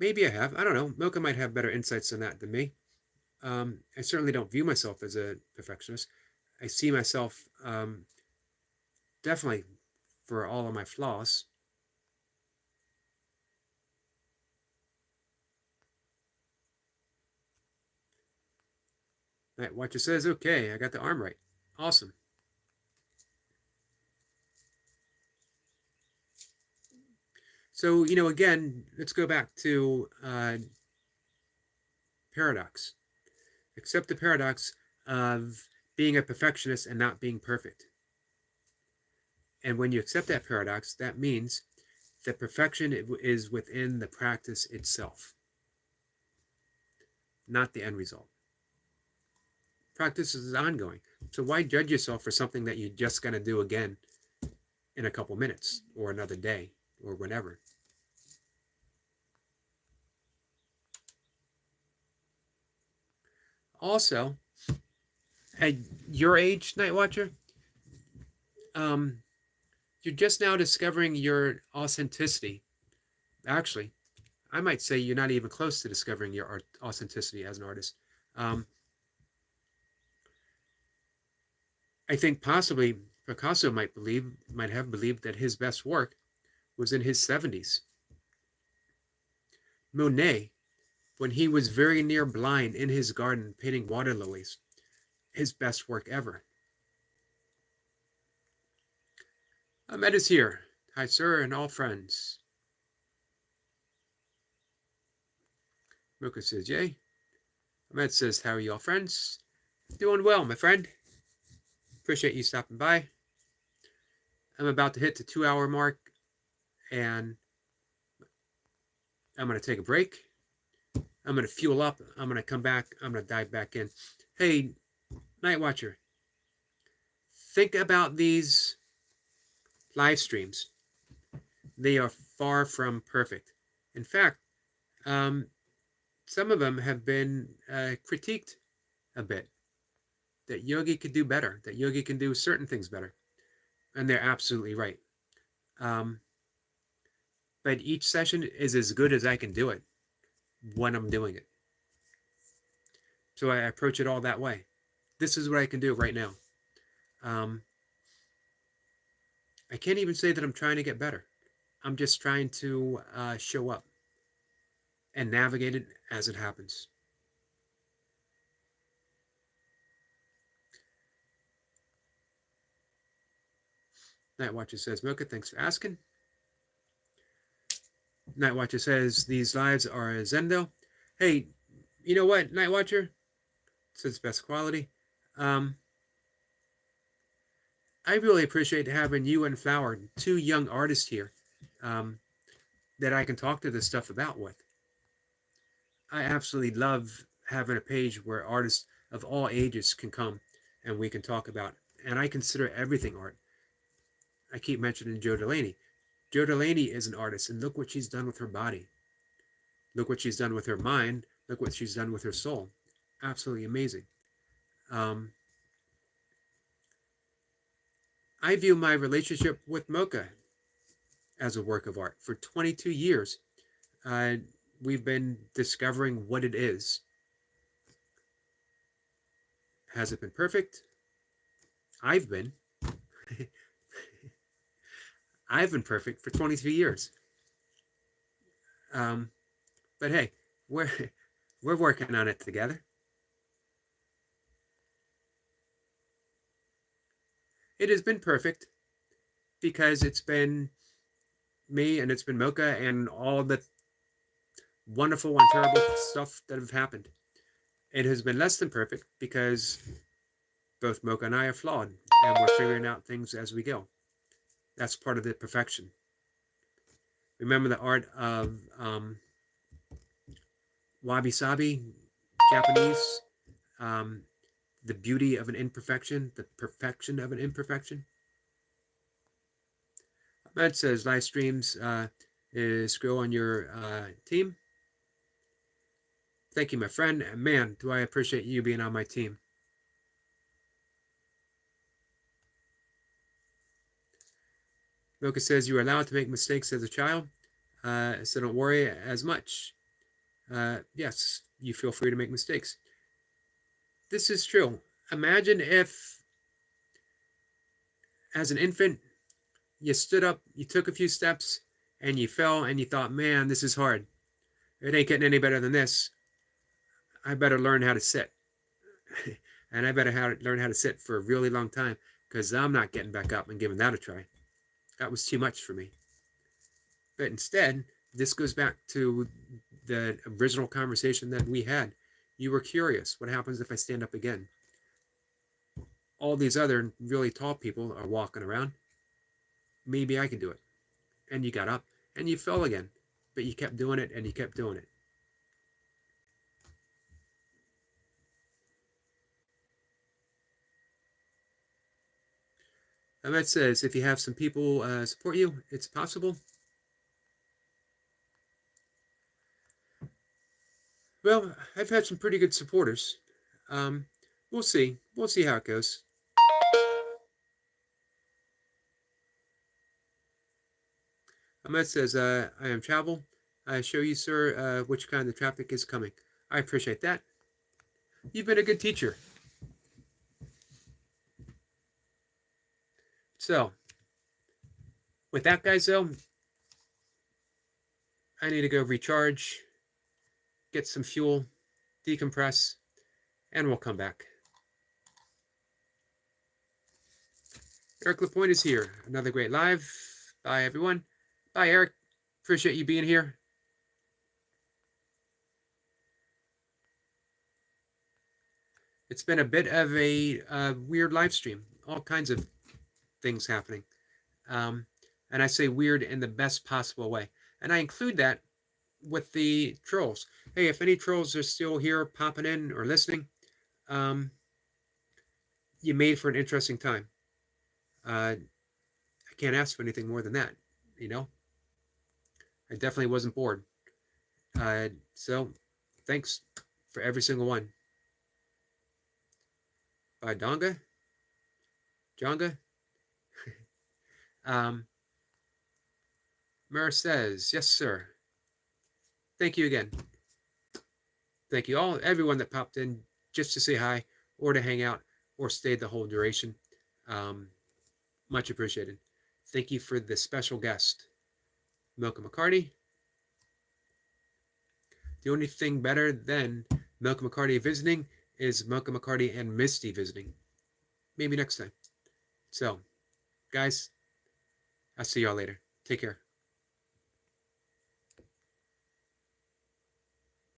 Maybe I have. I don't know. Mocha might have better insights on that than me. I certainly don't view myself as a perfectionist. I see myself definitely for all of my flaws. Night Watcher says, okay, I got the arm right. Awesome. So, again, let's go back to paradox. Accept the paradox of being a perfectionist and not being perfect. And when you accept that paradox, that means that perfection is within the practice itself, not the end result. Practice is ongoing. So why judge yourself for something that you're just going to do again in a couple minutes or another day or whenever? Also, at your age, Night Watcher, you're just now discovering your authenticity. Actually, I might say you're not even close to discovering your authenticity as an artist. I think possibly Picasso might have believed that his best work was in his 70s. Monet, when he was very near blind in his garden painting water lilies, his best work ever. Ahmed is here. Hi, sir, and all friends. Mocha says, yay. Ahmed says, how are you all friends? Doing well, my friend. Appreciate you stopping by. I'm about to hit the 2-hour mark, and I'm going to take a break. I'm going to fuel up. I'm going to come back. I'm going to dive back in. Hey, Night Watcher, think about these live streams. They are far from perfect. In fact, some of them have been critiqued a bit. That Yogi could do better. That Yogi can do certain things better. And they're absolutely right. but each session is as good as I can do it when I'm doing it. So I approach it all that way. This is what I can do right now. Um, I can't even say that I'm trying to get better. I'm just trying to show up and navigate it as it happens. Night Watcher says, Mocha, thanks for asking. Night Watcher says, these lives are a Zendo. Hey, you know what, Night Watcher? Says best quality. I really appreciate having you and Flower, two young artists here, that I can talk to this stuff about with. I absolutely love having a page where artists of all ages can come and we can talk about. And I consider everything art. I keep mentioning Jo Delaney. Jo Delaney is an artist, and look what she's done with her body. Look what she's done with her mind. Look what she's done with her soul. Absolutely amazing. I view my relationship with Mocha as a work of art. For 22 years, we've been discovering what it is. Has it been perfect? I've been. I've been perfect for 23 years. But hey, we're working on it together. It has been perfect because it's been me and it's been Mocha and all the wonderful and terrible stuff that have happened. It has been less than perfect because both Mocha and I are flawed and we're figuring out things as we go. That's part of the perfection. Remember the art of wabi-sabi, Japanese, the beauty of an imperfection, the perfection of an imperfection. Ahmed says live streams is grow on your team. Thank you, my friend. And man, do I appreciate you being on my team. Mocha says you are allowed to make mistakes as a child, so don't worry as much. Yes, you feel free to make mistakes. This is true. Imagine if, as an infant, you stood up, you took a few steps, and you fell, and you thought, man, this is hard. It ain't getting any better than this. I better learn how to sit. And I better learn how to sit for a really long time because I'm not getting back up and giving that a try. That was too much for me. But instead, this goes back to the original conversation that we had. You were curious. What happens if I stand up again? All these other really tall people are walking around. Maybe I can do it. And you got up and you fell again. But you kept doing it and you kept doing it. Ahmed says, if you have some people support you, it's possible. Well, I've had some pretty good supporters. We'll see. We'll see how it goes. Ahmed says, I am travel. I show you, sir, which kind of traffic is coming. I appreciate that. You've been a good teacher. So, with that, guys, though, I need to go recharge, get some fuel, decompress, and we'll come back. Eric Lapointe is here. Another great live. Bye, everyone. Bye, Eric. Appreciate you being here. It's been a bit of a weird live stream. All kinds of things happening. And I say weird in the best possible way. And I include that with the trolls. Hey, if any trolls are still here popping in or listening, you made for an interesting time. I can't ask for anything more than that, you know? I definitely wasn't bored. So, thanks for every single one. Bye, Donga. Jonga. Mara says, yes, sir. Thank you again. Thank you all, everyone that popped in just to say hi or to hang out or stayed the whole duration. Much appreciated. Thank you for the special guest, Milka McCarty. The only thing better than Milka McCarty visiting is Milka McCarty and Misty visiting. Maybe next time. So, guys, I'll see y'all later. Take care.